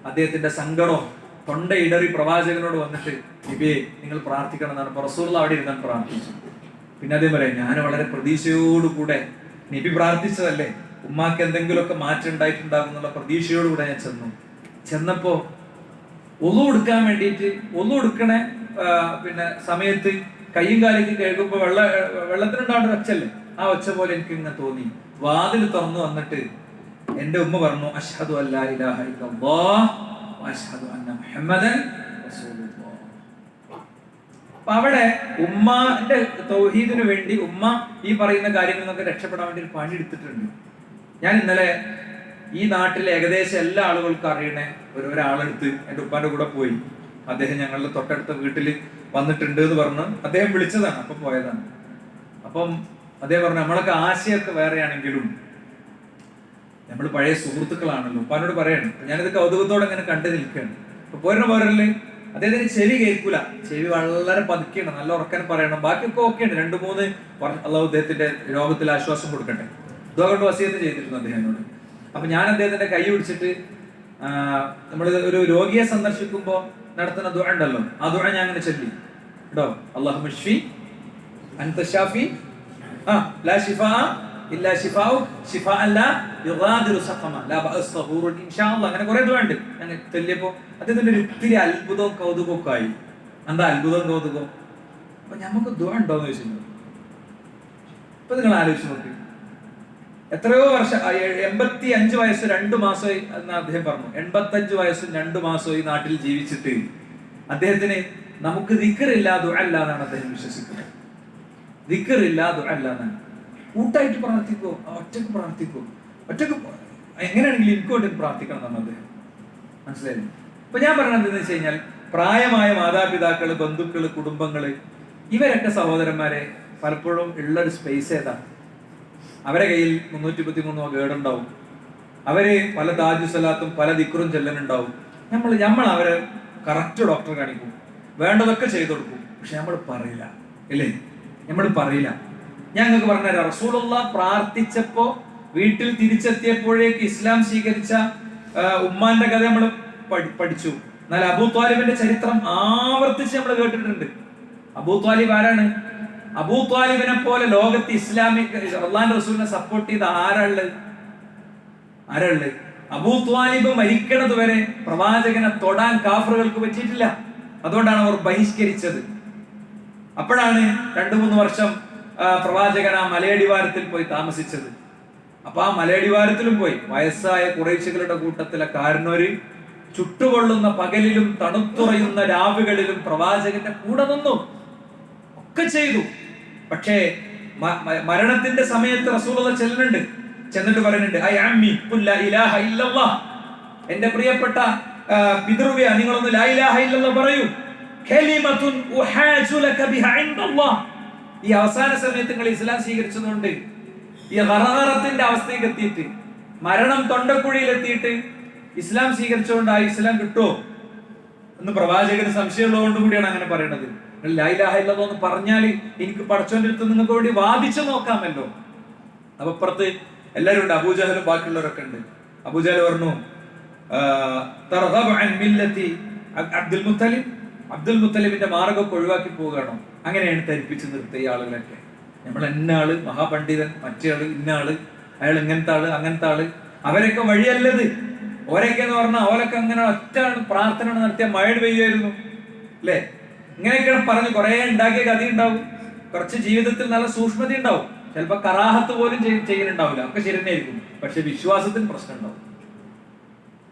അദ്ദേഹത്തിന്റെ സങ്കടവും തൊണ്ട ഇടറി പ്രവാചകനോട് വന്നിട്ട്, നബിയെ നിങ്ങൾ പ്രാർത്ഥിക്കണം എന്നാണ്. റസൂലുള്ളാഹി അവിടെ ഇരുന്നാൻ പ്രാർത്ഥിച്ചു. പിന്നെ അതേ പറയാം, ഞാൻ വളരെ പ്രതീക്ഷയോടുകൂടെ, നബി പ്രാർത്ഥിച്ചതല്ലേ, ഉമ്മാക്ക് എന്തെങ്കിലുമൊക്കെ മാറ്റം ഉണ്ടായിട്ടുണ്ടാകും എന്നുള്ള പ്രതീക്ഷയോടുകൂടെ ഞാൻ ചെന്നപ്പോ ഒളു എടുക്കാൻ വേണ്ടിയിട്ട്, ഒളു എടുക്കണേ പിന്നെ സമയത്ത് കയ്യും കാലേക്ക് കേൾക്കുമ്പോൾ വെള്ളത്തിനുണ്ടാവേണ്ട ഒച്ചല്ലേ, ആ ഒച്ച പോലെ എനിക്ക് ഇങ്ങനെ തോന്നി. വാതിൽ തുറന്നു വന്നിട്ട് എന്റെ ഉമ്മ പറഞ്ഞു, അശ്ഹദു അല്ലാ ഇലാഹ ഇല്ലല്ലാഹ് വഅശ്ഹദു അന്ന മുഹമ്മദൻ റസൂലുള്ളാഹ്. അപ്പൊ അവിടെ ഉമ്മാന്റെ തൗഹീദിന് വേണ്ടി ഉമ്മ ഈ പറയുന്ന കാര്യങ്ങളിൽ നിന്നൊക്കെ രക്ഷപ്പെടാൻ വേണ്ടി ഒരു പണി എടുത്തിട്ടുണ്ട്. ഞാൻ ഇന്നലെ ഈ നാട്ടിലെ ഏകദേശം എല്ലാ ആളുകൾക്കും അറിയണേ ഒരാളെടുത്ത് എൻ്റെ ഉപ്പാന്റെ കൂടെ പോയി. അദ്ദേഹം ഞങ്ങളുടെ തൊട്ടടുത്ത വീട്ടിൽ വന്നിട്ടുണ്ട് എന്ന് പറഞ്ഞ് അദ്ദേഹം വിളിച്ചതാണ്. അപ്പൊ പോയതാണ്. അപ്പം അദ്ദേഹം പറഞ്ഞു, നമ്മളൊക്കെ ആശയമൊക്കെ വേറെയാണെങ്കിലും നമ്മൾ പഴയ സുഹൃത്തുക്കളാണല്ലോ. ഉപ്പാനോട് പറയണം. ഞാനിത് കൗതുകത്തോടെ ഇങ്ങനെ കണ്ടു നിൽക്കുകയാണ്. അപ്പൊ പോരല് അദ്ദേഹത്തിന് ചെവി കേൾക്കൂല, ചെവി വളരെ പതുക്കെയാണ്, നല്ല ഉറക്കാൻ പറയണം. ബാക്കിയൊക്കെ ഓക്കെയാണ്. 2-3 അള്ളാഹു അദ്ദേഹത്തിന്റെ രോഗത്തിൽ ആശ്വാസം കൊടുക്കട്ടെ, ഇതോ കൊണ്ട് വസിയത്ത് ചെയ്തിരുന്നു അദ്ദേഹത്തിനോട്. അപ്പൊ ഞാൻ അദ്ദേഹത്തിന്റെ കൈ പിടിച്ചിട്ട് നമ്മൾ ഒരു രോഗിയെ സന്ദർശിക്കുമ്പോൾ നടത്തുന്ന ദുആ ഉണ്ടല്ലോ, ആ ദുആ ഞാൻ അങ്ങനെ ചൊല്ലി കേട്ടോ. അല്ലാഹുമ്മ ശ്ഫി അൻത ശാഫി ലാ ശിഫാ ഇല്ലാ ശിഫാഉ ശിഫാഅൻ ലാ യുഗാദിറു സഖമ ലാ ബഅസ് തഹൂറുൻ ഇൻഷാ അല്ലാഹ്. അങ്ങനെ കുറെ ദുആ ഉണ്ട്. ഞാൻ ചൊല്ലിയപ്പോൾ അദ്ദേഹത്തിന്റെ ഒരു ഇത്തിരി അത്ഭുതവും കൗതുകവും ഒക്കെ ആയി. എന്താ അത്ഭുതവും കൗതുകവും? അപ്പൊ നമുക്ക് ദുആ ഉണ്ടോന്ന് ചോദിച്ചിട്ടുണ്ട്. ഇപ്പൊ നിങ്ങൾ ആലോചിച്ച് നോക്കി, എത്രയോ വർഷം, 85 വയസ്സ് 2 മാസമായി എന്ന് അദ്ദേഹം പറഞ്ഞു. 85 വയസ്സും 2 മാസവും ഈ നാട്ടിൽ ജീവിച്ചിട്ട് അദ്ദേഹത്തിന് നമുക്ക് ദിക്റില്ല ദുആ ഇല്ല എന്നാണ് അദ്ദേഹം വിശ്വസിക്കുന്നത്. ദിക്റില്ല ദുആ ഇല്ല എന്നാണ്. കൂട്ടായിട്ട് പ്രാർത്ഥിക്കോ, ഒറ്റക്ക് പ്രാർത്ഥിക്കോ, ഒറ്റക്ക് എങ്ങനെയാണെങ്കിലും എനിക്ക് വേണ്ടി പ്രാർത്ഥിക്കണം എന്നാണ് അദ്ദേഹം. മനസ്സിലായില്ലേ? ഇപ്പൊ ഞാൻ പറയണത് എന്താണെന്ന് വെച്ച് കഴിഞ്ഞാൽ, പ്രായമായ മാതാപിതാക്കള്, ബന്ധുക്കള്, കുടുംബങ്ങള്, ഇവരൊക്കെ സഹോദരന്മാരെ പലപ്പോഴും ഉള്ളൊരു സ്പേസ് ഏതാ? അവരെ കയ്യിൽ 333 ഗേടുണ്ടാവും. അവര് പല താജു സലാത്തും പല ദിക്റും ചെല്ലനുണ്ടാവും. നമ്മൾ അവരെ കറക്റ്റ് ഡോക്ടറെ കാണിക്കും, വേണ്ടതൊക്കെ ചെയ്തു കൊടുക്കും. പക്ഷെ നമ്മൾ പറയില്ല, അല്ലേ? നമ്മൾ പറയില്ല. ഞാൻ നിങ്ങൾക്ക് പറഞ്ഞുതരാം. റസൂലുള്ളാഹ് പ്രാർത്ഥിച്ചപ്പോ വീട്ടിൽ തിരിച്ചെത്തിയപ്പോഴേക്ക് ഇസ്ലാം സ്വീകരിച്ച ഉമ്മാന്റെ കഥ നമ്മൾ പഠിച്ചു. എന്നാൽ അബൂ ത്വാലിബിന്റെ ചരിത്രം ആവർത്തിച്ച് നമ്മൾ കേട്ടിട്ടുണ്ട്. അബൂ ത്വാലിബ് ആരാണ്? അബൂ ത്വാലിബിനെ പോലെ ലോകത്ത് ഇസ്ലാമിക് അല്ലാഹുവിന്റെ റസൂലിനെ സപ്പോർട്ട് ചെയ്ത ആരാള്? അബൂ ത്വാലിബ് മരിക്കണത് വരെ പ്രവാചകനെ തൊടാൻ കാഫറുകൾക്ക് പറ്റിയിട്ടില്ല. അതുകൊണ്ടാണ് അവർ ബഹിഷ്കരിച്ചത്. അപ്പോഴാണ് 2-3 വർഷം പ്രവാചകൻ ആ മലയടിവാരത്തിൽ പോയി താമസിച്ചത്. അപ്പൊ ആ മലയടിവാരത്തിലും പോയി വയസ്സായ ഖുറൈശികളുടെ കൂട്ടത്തിലെ കാരണവര് ചുട്ടുകൊള്ളുന്ന പകലിലും തണുത്തുറയുന്ന രാവുകളിലും പ്രവാചകന്റെ കൂടെ നിന്നു, ഒക്കെ ചെയ്തു. പക്ഷേ മരണത്തിന്റെ സമയത്ത് റസൂലുള്ളാഹി ചെല്ലുന്നുണ്ട്, ചെന്നിട്ട് പറയുന്നുണ്ട്, ഐ അമ്മി ഖുൽ ലാ ഇലാഹ ഇല്ലല്ലാഹ്, എന്റെ പ്രിയപ്പെട്ട പിതൃവ്യ, നിങ്ങളൊന്ന് ലാ ഇലാഹ ഇല്ലല്ലാഹ് പറയൂ. കലിമത്തുൻ ഉഹാജു ലക ബിഹാ ഇൻദല്ലാഹ്. ഈ അവസാന സമയത്ത് നിങ്ങൾ ഇസ്ലാം സ്വീകരിച്ചതുകൊണ്ട് ഈ ഖറഖറത്തിന്റെ അവസ്ഥയ്ക്ക് എത്തിയിട്ട്, മരണം തൊണ്ടക്കുഴിയിൽ എത്തിയിട്ട് ഇസ്ലാം സ്വീകരിച്ചുകൊണ്ട് ആ ഇസ്ലാം കിട്ടുമോ എന്ന് പ്രവാചകന് സംശയമുള്ളതുകൊണ്ട് കൂടിയാണ് അങ്ങനെ പറയുന്നത്. ലാ ഇലാഹ ഇല്ലല്ലാഹ് എന്ന് പറഞ്ഞാൽ എനിക്ക് പടച്ചോന്റെ അടുത്ത് നിങ്ങൾക്ക് വേണ്ടി വാദിച്ചു നോക്കാമല്ലോ. അപ്പൊ പുറത്ത് എല്ലാവരും ഉണ്ട്, അബൂജഹലും ബാക്കിയുള്ളവരൊക്കെ ഉണ്ട്. അബൂജഹൽ പറഞ്ഞു, തർഗബ് അൻ മില്ലത്തി അബ്ദുൽ മുത്തലിബ്, അബ്ദുൽ മുത്തലിബിന്റെ മാർഗമൊക്കെ ഒഴിവാക്കി പോവുകയാണോ? അങ്ങനെയാണ് ധരിപ്പിച്ച് നിർത്തിയ ആളുകളൊക്കെ. നമ്മൾ ഇന്ന ആള് മഹാപണ്ഡിതൻ, മറ്റേ ആള് ഇന്ന ആള്, അയാൾ ഇങ്ങനത്തെ ആള് അങ്ങനത്തെ ആള്, അവരൊക്കെ വഴിയല്ലത്. ഓരൊക്കെ എന്ന് പറഞ്ഞാൽ ഓരൊക്കെ അങ്ങനെ ഒറ്റ പ്രാർത്ഥന നടത്തിയ മഴ പെയ്യുമായിരുന്നു, അല്ലേ? ഇങ്ങനെയൊക്കെയാണ് പറഞ്ഞ് കുറെ ഉണ്ടാക്കിയ കഥ ഉണ്ടാവും. കുറച്ച് ജീവിതത്തിൽ നല്ല സൂക്ഷ്മത ഉണ്ടാവും. ചിലപ്പോ കറാഹത്ത് പോലും ചെയ്യുന്നുണ്ടാവില്ല, ഒക്കെ ശരി തന്നെ ആയിരിക്കും. പക്ഷെ വിശ്വാസത്തിന് പ്രശ്നം ഉണ്ടാവും.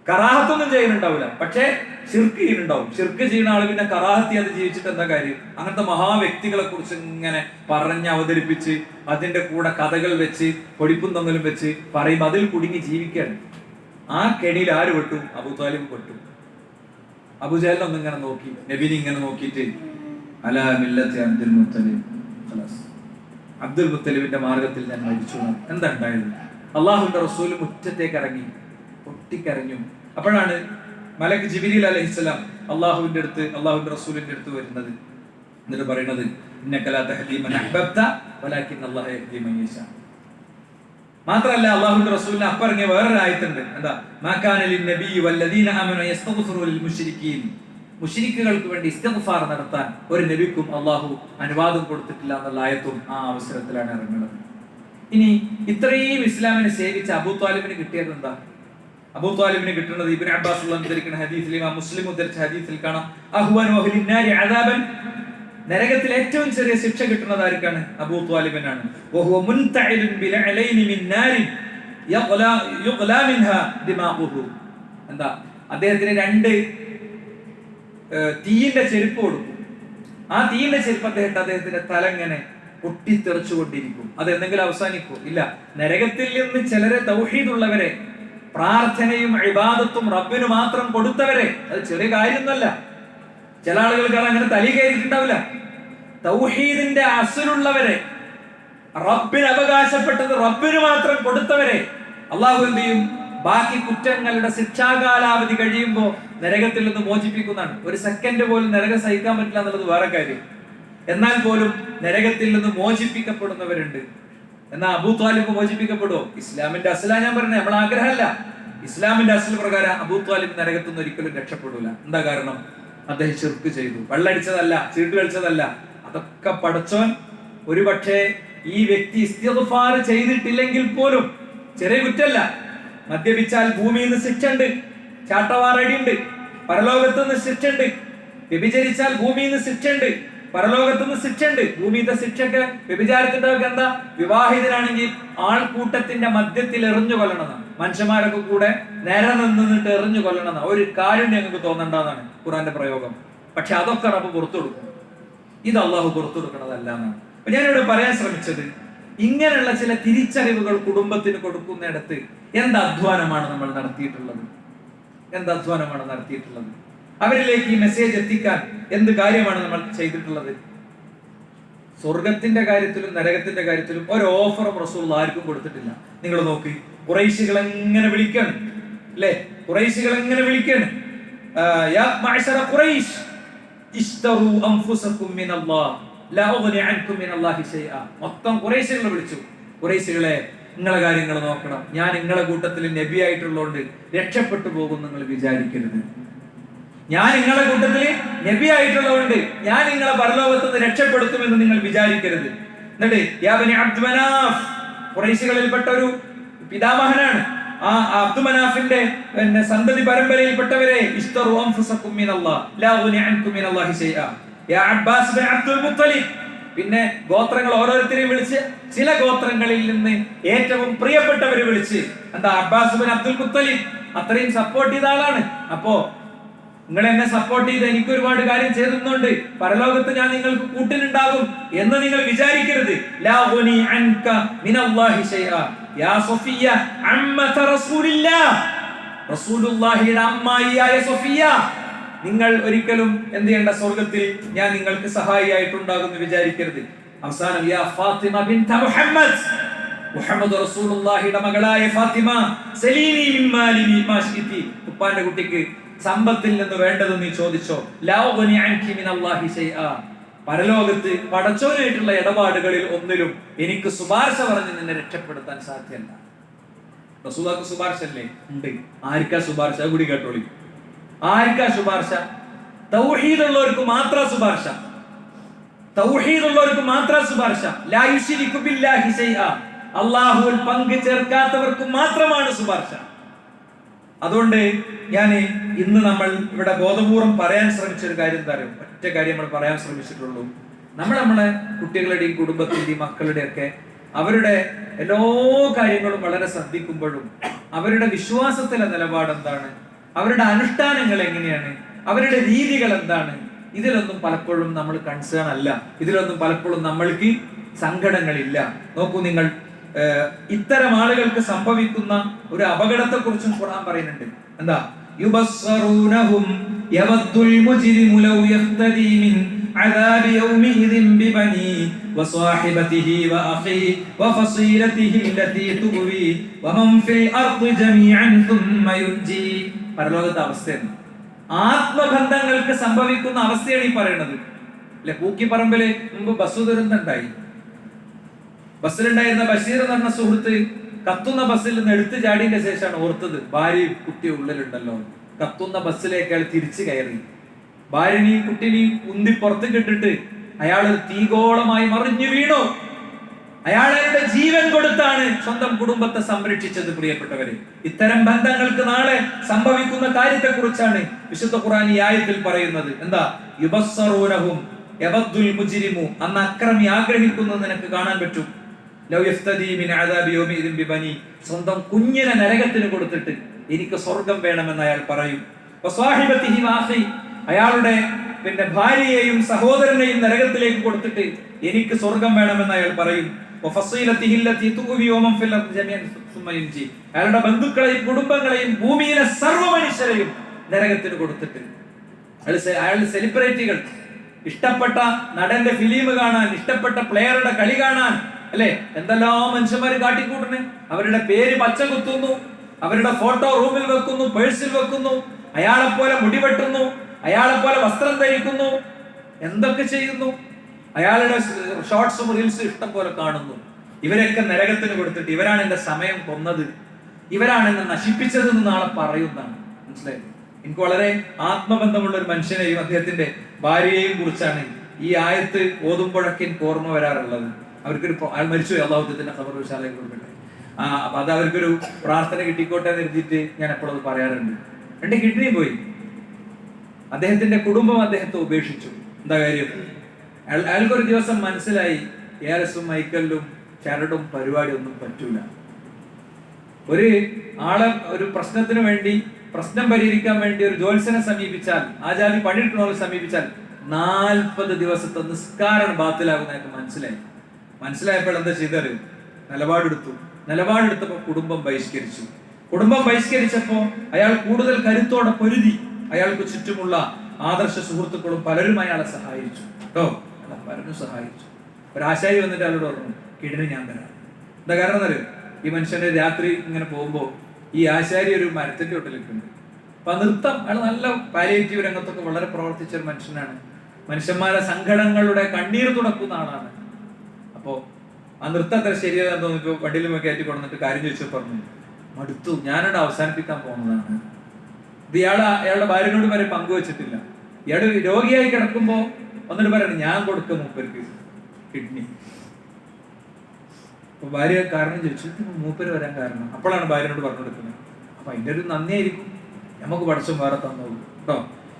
കറാഹത്തൊന്നും ചെയ്യുന്നുണ്ടാവില്ല, പക്ഷെ ശിർക്ക് ചെയ്യുന്നുണ്ടാവും. ശിർക്ക് ചെയ്യുന്ന ആള് പിന്നെ കറാഹത്ത് ചെയ്യാതെ ജീവിച്ചിട്ട് എന്താ കാര്യം? അങ്ങനത്തെ മഹാവ്യക്തികളെ കുറിച്ച് ഇങ്ങനെ പറഞ്ഞ് അവതരിപ്പിച്ച് അതിന്റെ കൂടെ കഥകൾ വെച്ച് പൊടിപ്പും തൊങ്ങലും വെച്ച് പറയുമ്പോൾ അതിൽ കുടുങ്ങി ജീവിക്കുകയാണ്. ആ കെണിയിൽ ആര് പെട്ടു? അബൂ ത്വാലിബ് പെട്ടു. അബൂജഹൽ ഒന്നിങ്ങനെ നോക്കി, നബിനെ ഇങ്ങനെ നോക്കിയിട്ട്, അലാ മില്ലത്തി അബ്ദുൽ മുത്തലിബ്, അബ്ദുൽ മുത്തലിബിന്റെ മാർഗത്തിൽ ഞാൻ മരിച്ചു. എന്താ ഉണ്ടായത്? അള്ളാഹുവിന്റെ റസൂൽ മുറ്റത്തേക്ക് ഇറങ്ങി, പൊട്ടിക്കരഞ്ഞു. അപ്പോഴാണ് മലക്ക് ജിബ്രീൽ അലൈഹിസ്സലാം അള്ളാഹുവിന്റെ റസൂലിന്റെ അടുത്ത് വരുന്നത്. എന്നിട്ട് പറയുന്നത്, ഇന്നക ലാ തഹ്ദീ മൻ അഹ്ബബ്ത വലാകിൻ അല്ലാഹു യഹ്ദീ മൻ യശാ. മാത്രമല്ല അള്ളാഹുവിന്റെ റസൂലിനെ അപ്പറങ്ങിയ വേറൊരു ആയത്തുണ്ട്. എന്താ? മാ കാന ലിന്നബിയ്യി വല്ലദീന ആമനൂ യസ്തഗ്ഫിറൂ ലിൽ മുശ്രിക്കീൻ. മുശ്രിക്കുകൾക്ക് വേണ്ടി ഇസ്തിഗ്ഫാർ നടത്താൻ ഒരു നബിക്കും അള്ളാഹു അനുവാദം കൊടുത്തിട്ടില്ല എന്നുള്ള ആയത്തും ആ അവസരത്തിലാണ് ഇറങ്ങുന്നത്. ഇനി ഇത്രയും ഇസ്ലാമിനെ സേവിച്ച അബൂ ത്വാലിബിന് കിട്ടിയത് എന്താ? അബൂ ത്വാലിബിന് കിട്ടുന്നത് ഇബ്നു അബ്ബാസ് ഉദ്ധരിക്കുന്ന ഹദീസിൽ, ഇമാം മുസ്ലിം ഉദ്ധരിച്ച ഹദീസിൽ കാണാം, അഹ്വനു അഹ്ലിൻ നാരി അദാബൻ, നരകത്തിൽ ഏറ്റവും ചെറിയ ശിക്ഷ കിട്ടുന്നത് ആർക്കാണ്? അബൂ ത്വാലിബിനാണ്. വഹുവ മുൻതഇലുൻ ബിലഅലൈനി മിൻ നാരി യുഗ്ലാ മിൻഹാ ദിമാഉഹു. എന്താ, അദ്ദേഹത്തിന് 2 തീയിന്റെ ചെരുപ്പ് കൊടുക്കും. ആ തീയിന്റെ ചെരുപ്പ് അദ്ദേഹത്തിന്റെ തല ഇങ്ങനെ പൊട്ടിത്തെറിച്ചുകൊണ്ടിരിക്കും. അത് എന്തെങ്കിലും അവസാനിക്കും? ഇല്ല. നരകത്തിൽ നിന്ന് ചിലരെ, തൗഹീദുള്ളവരെ, പ്രാർത്ഥനയും ഇബാദത്തും റബ്ബിന് മാത്രം കൊടുത്തവരെ, അത് ചെറിയ കാര്യമൊന്നുമല്ല. ചില ആളുകൾക്ക് അങ്ങനെ തലി കയറിയിട്ടുണ്ടാവില്ല. തൗഹീദിന്റെ അസ്ലുള്ളവരെ, റബ്ബിന് അവകാശപ്പെട്ടത് റബ്ബിന് മാത്രം കൊടുത്തവരെ അള്ളാഹു എന്ത് ചെയ്യും? ബാക്കി കുറ്റങ്ങളുടെ ശിക്ഷാകാലാവധി കഴിയുമ്പോൾ നരകത്തിൽ നിന്ന് മോചിപ്പിക്കുന്നതാണ്. 1 സെക്കൻഡ് പോലും നരകം സഹിക്കാൻ പറ്റില്ല എന്നുള്ളത് വേറെ കാര്യം. എന്നാൽ പോലും നരകത്തിൽ നിന്ന് മോചിപ്പിക്കപ്പെടുന്നവരുണ്ട്. എന്നാൽ അബൂ ത്വാലിബ് മോചിപ്പിക്കപ്പെടുമോ? ഇസ്ലാമിന്റെ അസ്ല ഞാൻ പറഞ്ഞത്, നമ്മളെ ആഗ്രഹമല്ല. ഇസ്ലാമിന്റെ അസ്ല പ്രകാരം അബൂ ത്വാലിബ് നരകത്തിൽ നിന്ന് ഒരിക്കലും രക്ഷപ്പെടൂല. എന്താ കാരണം? അദ്ദേഹം ശിർക്ക് ചെയ്തു. വെള്ളടിച്ചതല്ല, ചീട്ട് കളിച്ചതല്ല. അതൊക്കെ പടച്ചോൻ ഒരുപക്ഷെ ഈ വ്യക്തി ഇസ്തിഗ്ഫാർ ചെയ്തിട്ടില്ലെങ്കിൽ പോലും, ചെറിയ കുറ്റല്ല. മദ്യപിച്ചാൽ ഭൂമിയിൽ നിന്ന് ശിക്ഷയുണ്ട്, ചാട്ടവാറടിയുണ്ട്, പരലോകത്ത് നിന്ന് ശിക്ഷയുണ്ട്. വ്യഭിചരിച്ചാൽ ഭൂമിയിൽ നിന്ന് ശിക്ഷയുണ്ട്, പരലോകത്ത് നിന്ന് ശിക്ഷയുണ്ട്. ഭൂമിയിലത്തെ ശിക്ഷക്ക് വ്യഭിചാരത്തിന്റെ എന്താ? വിവാഹിതനാണെങ്കിൽ ആൾക്കൂട്ടത്തിന്റെ മധ്യത്തിൽ എറിഞ്ഞു കൊല്ലണം. മനുഷ്യന്മാരൊക്കെ കൂടെ നേരെ നിന്നിട്ട് എറിഞ്ഞു കൊല്ലണം. ഒരു കാര്യം ഞങ്ങൾക്ക് തോന്നണ്ടെന്നാണ് ഖുർആന്റെ പ്രയോഗം. പക്ഷെ അതൊക്കെ റബ്ബ് പുറത്തു കൊടുക്കും. ഇത് അള്ളാഹു പുറത്തു കൊടുക്കണതല്ല എന്നാണ്. അപ്പൊ ഞാനിവിടെ പറയാൻ ശ്രമിച്ചത്, ഇങ്ങനെയുള്ള ചില തിരിച്ചറിവുകൾ കുടുംബത്തിന് കൊടുക്കുന്നിടത്ത് എന്ത് അധ്വാനമാണ് നമ്മൾ നടത്തിയിട്ടുള്ളത്? അവരിലേക്ക് ഈ മെസ്സേജ് എത്തിക്കാൻ എന്ത് കാര്യമാണ് നമ്മൾ ചെയ്തിട്ടുള്ളത്? സ്വർഗത്തിന്റെ കാര്യത്തിലും നരകത്തിന്റെ കാര്യത്തിലും ഒരു ഓഫറും റസൂൽ ആർക്കും കൊടുത്തിട്ടില്ല. നിങ്ങൾ നോക്ക്, ഖുറൈശികൾ എങ്ങനെ വിളിക്കാണ് അല്ലേ? ഖുറൈശികൾ എങ്ങനെ വിളിക്കാണ്? യാ മഅശറ ഖുറൈശ് ഇശ്തറൂ അൻഫുസകും മിനല്ലാഹ് ലാ ഉഗ്നി അൻകും മിനല്ലാഹി ശൈഅ. മൊത്തം ഖുറൈശികളെ വിളിച്ചു. ഖുറൈശികളെ, നിങ്ങളെ കാര്യങ്ങൾ നോക്കണം. ഞാൻ നിങ്ങളെ കൂട്ടത്തിൽ നബി ആയിട്ടുള്ളതുകൊണ്ട് രക്ഷപ്പെട്ടു പോകും നിങ്ങൾ വിചാരിക്കരുത്. ഞാൻ നിങ്ങളെ കൂട്ടത്തിൽ നബി ആയിട്ടുള്ളതുകൊണ്ട് ഞാൻ നിങ്ങളെ പരലോകത്ത് നിന്ന് രക്ഷപ്പെടുത്തുമെന്ന് നിങ്ങൾ വിചാരിക്കരുത്. എന്നിട്ട് യാ ബനി അബ്ദു മനാഫ്, ഖുറൈശികളിൽപ്പെട്ട ഒരു പിതാമഹനാണ്. ആ അബ്ദു മനാഫിന്റെ സന്തതി പരമ്പരയിൽപ്പെട്ടവരെ, ഇശ്തറൂ അൻഫുസകും മിനല്ലാഹ് ലാ ഉഗ്നി അൻകും മിനല്ലാഹി ശൈഅ. യാ അബ്ബാസ് ബിൻ അബ്ദുൽ മുത്തലിബ്. പിന്നെ ഗോത്രങ്ങൾ ഓരോരുത്തരെയും വിളിച്ച് ചില ഗോത്രങ്ങളിൽ നിന്ന് ഏറ്റവും പ്രിയപ്പെട്ടവരെ വിളിച്ച്, എന്താ, അബ്ബാസ് ബിൻ അബ്ദുൽ മുത്തലിബ് അത്രയും സപ്പോർട്ട് ചെയ്ത ആളാണ്. അപ്പോ നിങ്ങൾ എന്നെ സപ്പോർട്ട് ചെയ്ത് എനിക്ക് ഒരുപാട് കാര്യം ചെയ്തുന്നുണ്ട്, പരലോകത്ത് ഞാൻ നിങ്ങൾക്ക് കൂട്ടിനുണ്ടാകും എന്ന് നിങ്ങൾ വിചാരിക്കരുത്. ലാ ഉഗ്നി അൻക മിനല്ലാഹി ശൈഅ യാ സഫിയ അമ്മത റസൂലില്ലാഹ്. റസൂലുള്ളാഹിയുടെ അമ്മായിയായ സഫിയ, നിങ്ങൾ ഒരിക്കലും എന്ത് ചെയ്യേണ്ട? സ്വർഗത്തിൽ ഞാൻ നിങ്ങൾക്ക് സഹായിയായിട്ടുണ്ടാകുമെന്ന് വിചാരിക്കരുത്. അവസാനം യാ ഫാത്തിമ ബിൻത മുഹമ്മദ്, മുഹമ്മദ് റസൂലുള്ളാഹിയുടെ മകളായ ഫാത്തിമ, സലീനി മിൻ മാലിനി മാ ശിഇതി. ഉപ്പാന്റെ കുട്ടിക്ക് സമ്പത്തിൽ നിന്ന് വേണ്ടത് നീ ചോദിച്ചോ. ലാ ഉഗ്നി അൻകി മിനല്ലാഹി ശൈഅ. പരലോകത്ത് പടച്ചോനായിട്ടുള്ള ഇടപാടുകളിൽ ഒന്നിലും എനിക്ക് ശുപാർശ പറഞ്ഞ് നിന്നെ രക്ഷപ്പെടുത്താൻ സാധ്യമല്ല. റസൂലുള്ളാഹിക്ക് ശുപാർശ അല്ലേ? ഉണ്ട്. ആർക്കാ ശുപാർശ? കൂടി കേട്ടോളി. ആർക്കാ ശുപാർശ? തൗഹീദുള്ളവർക്ക് മാത്രം ശുപാർശ. തൗഹീദുള്ളവർക്ക് മാത്രം ശുപാർശ. ലാ യുശ്രികു ബില്ലാഹി ശൈഅ. അല്ലാഹുവിൽ പങ്കു ചേർക്കാത്തവർക്ക് മാത്രമാണ് ശുപാർശ. അതുകൊണ്ട് ഞാൻ ഇന്ന് നമ്മൾ ഇവിടെ ബോധപൂർവം പറയാൻ ശ്രമിച്ച ഒരു കാര്യം എന്താ അറിയോ? ഒറ്റ കാര്യം നമ്മൾ പറയാൻ ശ്രമിച്ചിട്ടുള്ളൂ. നമ്മളെ കുട്ടികളുടെയും കുടുംബത്തിന്റെയും മക്കളുടെ ഒക്കെ അവരുടെ എല്ലാ കാര്യങ്ങളും വളരെ ശ്രദ്ധിക്കുമ്പോഴും അവരുടെ വിശ്വാസത്തിലെ നിലപാട് എന്താണ്, അവരുടെ അനുഷ്ഠാനങ്ങൾ എങ്ങനെയാണ്, അവരുടെ രീതികൾ എന്താണ്, ഇതിലൊന്നും പലപ്പോഴും നമ്മൾ കൺസേൺ അല്ല. ഇതിലൊന്നും പലപ്പോഴും നമ്മൾക്ക് സങ്കടങ്ങളില്ല. നോക്കൂ നിങ്ങൾ, ഇത്തരം ആളുകൾക്ക് സംഭവിക്കുന്ന ഒരു അപകടത്തെ കുറിച്ചും ഖുർആൻ പറയുന്നുണ്ട്. എന്താ? യുബസ്സറൂനഹും യവദ്ദുൽ മുജ്രിമു ലൗ യഫ്തദി മിൻ അദാബി യൗമിഇദിൻ ബിബനി വസാഹിബതിഹി വഅഖി വഫസീലതിഹി അല്ലതി തുവി വമൻ ഫിൽ അർദി ജമീഅൻ സുമ്മ യുൻജി. പരലോകത്തെ അവസ്ഥയാണ്. ആത്മബന്ധങ്ങൾക്ക് സംഭവിക്കുന്ന അവസ്ഥയാണ് ഈ പറയുന്നത് അല്ലെ? പൂക്കിപ്പറമ്പില് മുമ്പ് ബസ് ദുരന്തം ഉണ്ടായി. ബസ്സിലുണ്ടായിരുന്ന ബഷീർ എന്ന് പറഞ്ഞ സുഹൃത്ത് കത്തുന്ന ബസ്സിൽ നിന്ന് എടുത്തു ചാടിയതിന്റെ ശേഷമാണ് ഓർത്തത് ഭാര്യയും കുട്ടിയും ഉള്ളിലുണ്ടല്ലോ. കത്തുന്ന ബസ്സിലേക്ക് അയാൾ തിരിച്ചു കയറി. ഭാര്യനെയും കുട്ടിനെയും ഉന്തി പുറത്തേക്ക് ഇട്ടിട്ട് അയാൾ തീഗോളമായി മറിഞ്ഞു വീണു. അയാളുടെ ജീവൻ കൊടുത്താണ് സ്വന്തം കുടുംബത്തെ സംരക്ഷിച്ചത്. പ്രിയപ്പെട്ടവരെ, ഇത്തരം ബന്ധങ്ങൾക്ക് നാളെ സംഭവിക്കുന്ന കാര്യത്തെ കുറിച്ചാണ് വിശുദ്ധ ഖുർആൻ ഈ ആയത്തിൽ പറയുന്നത്. എന്താ? യുബസ്സറൂനഹും യവദ്ദുൽ മുജ്രിമു, അന്ന് അക്രമി ആഗ്രഹിക്കുന്നത് നിനക്ക് കാണാൻ പറ്റും. ലൗ യഫ്തദി മിൻ അദാബി യൗമിദിൻ ബിബനി, സ്വന്തം കുഞ്ഞിനെ നരകത്തിന് കൊടുത്തിട്ട് എനിക്ക് സ്വർഗം വേണമെന്ന് അയാൾ പറയും. വസ്വാഹിബതിഹി വാഖി, അയാളുടെ ഭാര്യയെയും സഹോദരനെയും നരകത്തിലേക്ക് കൊടുത്തിട്ട് എനിക്ക് സ്വർഗം വേണമെന്ന് അയാൾ പറയും. അയാളുടെ ബന്ധുക്കളെയും കുടുംബങ്ങളെയും ഭൂമിയിലെ സർവ്വ മനുഷ്യരെയും നരകത്തിന് കൊടുത്തിട്ട് അയാളുടെ സെലിബ്രിറ്റികൾ, ഇഷ്ടപ്പെട്ട നടന്റെ ഫിലിം കാണാൻ, ഇഷ്ടപ്പെട്ട പ്ലെയറുടെ കളി കാണാൻ, അല്ലെ എന്തെല്ലാം മനുഷ്യന്മാര് കാട്ടിക്കൂട്ടുന്നു. അവരുടെ പേര് പച്ച കുത്തുന്നു, അവരുടെ ഫോട്ടോ റൂമിൽ വെക്കുന്നു, പേഴ്സിൽ വെക്കുന്നു, അയാളെ പോലെ മുടിവെട്ടുന്നു, അയാളെ പോലെ വസ്ത്രം ധരിക്കുന്നു, എന്തൊക്കെ ചെയ്യുന്നു. അയാളുടെ ഷോർട്സും റീൽസും ഇഷ്ടം പോലെ കാണുന്നു. ഇവരൊക്കെ നരകത്തിന് കൊടുത്തിട്ട് ഇവരാണ് എന്റെ സമയം കൊന്നത്, ഇവരാണ് എന്നെ നശിപ്പിച്ചത് എന്ന് നാളെ പറയുന്നതാണ്. മനസ്സിലായത്? എനിക്ക് വളരെ ആത്മബന്ധമുള്ള ഒരു മനുഷ്യനെയും അദ്ദേഹത്തിന്റെ ഭാര്യയെയും കുറിച്ചാണ് ഈ ആയത്ത് ഓതുമ്പോഴൊക്കെ എനിക്ക് ഓർമ്മ വരാറുള്ളത്. അവർക്കൊരു അയാൾ മരിച്ചു, അള്ളാഹുത്തിന്റെ ഖബറുശാലയിൽ കൊടുക്കട്ടെ. അപ്പൊ അത് അവർക്കൊരു പ്രാർത്ഥന കിട്ടിക്കോട്ടെ എന്ന് എഴുതിയിട്ട് ഞാൻ എപ്പോഴും പറയാറുണ്ട്. 2 കിഡ്നി പോയി. അദ്ദേഹത്തിന്റെ കുടുംബം അദ്ദേഹത്തെ ഉപേക്ഷിച്ചു. എന്താ കാര്യം? അയാൾക്കൊരു ദിവസം മനസ്സിലായി ARSഉം മൈക്കലിലും ചരടും പരിപാടി ഒന്നും പറ്റൂല. ഒരു ആളെ ഒരു പ്രശ്നത്തിന് വേണ്ടി, പ്രശ്നം പരിഹരിക്കാൻ വേണ്ടി ഒരു ജ്യോത്സ്യനെ സമീപിച്ചാൽ, ആചാര്യ പണിയിട്ടുള്ളവരെ സമീപിച്ചാൽ 40 ദിവസത്തെ നിസ്കാരം ബാത്തിലാകുന്നതായിട്ട് മനസ്സിലായപ്പോൾ എന്താ ചെയ്തറിയും? നിലപാടെടുത്തപ്പോൾ കുടുംബം ബഹിഷ്കരിച്ചപ്പോ അയാൾ കൂടുതൽ കരുത്തോടെ പൊരുതി. അയാൾക്ക് ചുറ്റുമുള്ള ആദർശ സുഹൃത്തുക്കളും പലരും അയാളെ സഹായിച്ചു കേട്ടോ. പലരും സഹായിച്ചു. ഒരു ആശാരി വന്നിട്ട് അയാളോട് പറഞ്ഞു, കിഡ്നി ഞാൻ തരാം. എന്താ കാരണം എന്നറിയോ? ഈ മനുഷ്യന്റെ രാത്രി ഇങ്ങനെ പോകുമ്പോ ഈ ആശാരി ഒരു മരത്തിന്റെ ഒട്ടിലേക്കുണ്ട്. അപ്പൊ നൃത്തം, അയാൾ നല്ല പാലിയേറ്റീവ് രംഗത്തൊക്കെ വളരെ പ്രവർത്തിച്ച ഒരു മനുഷ്യനാണ്. മനുഷ്യന്മാരെ സങ്കടങ്ങളുടെ കണ്ണീർ തുടക്കുന്ന ആളാണ്. അപ്പോ ആ നൃത്തം അത്ര ശരിയാണെന്ന് തോന്നിപ്പോ വണ്ടിയിലും കയറ്റി കൊണ്ടിട്ട് കാര്യം ചോദിച്ചു പറഞ്ഞു, മടുത്തു, ഞാനവിടെ അവസാനിപ്പിക്കാൻ പോകുന്നതാണ്. ഇത് അയാളുടെ ഭാര്യനോട് വരെ പങ്കുവെച്ചിട്ടില്ല. ഇയാൾ രോഗിയായി കിടക്കുമ്പോ വന്നിട്ട് പറയണം, ഞാൻ കൊടുക്കും മൂപ്പർക്ക് കിഡ്നി. അപ്പൊ ഭാര്യ കാരണം ചോദിച്ചു, മൂപ്പര് വരാൻ കാരണം. അപ്പോഴാണ് ഭാര്യനോട് പറഞ്ഞു കൊടുക്കുന്നത്. അപ്പൊ അതിന്റെ ഒരു നന്ദിയായിരിക്കും, നമുക്ക് പഠിച്ചും വേറെ തന്നോളൂ കേട്ടോ.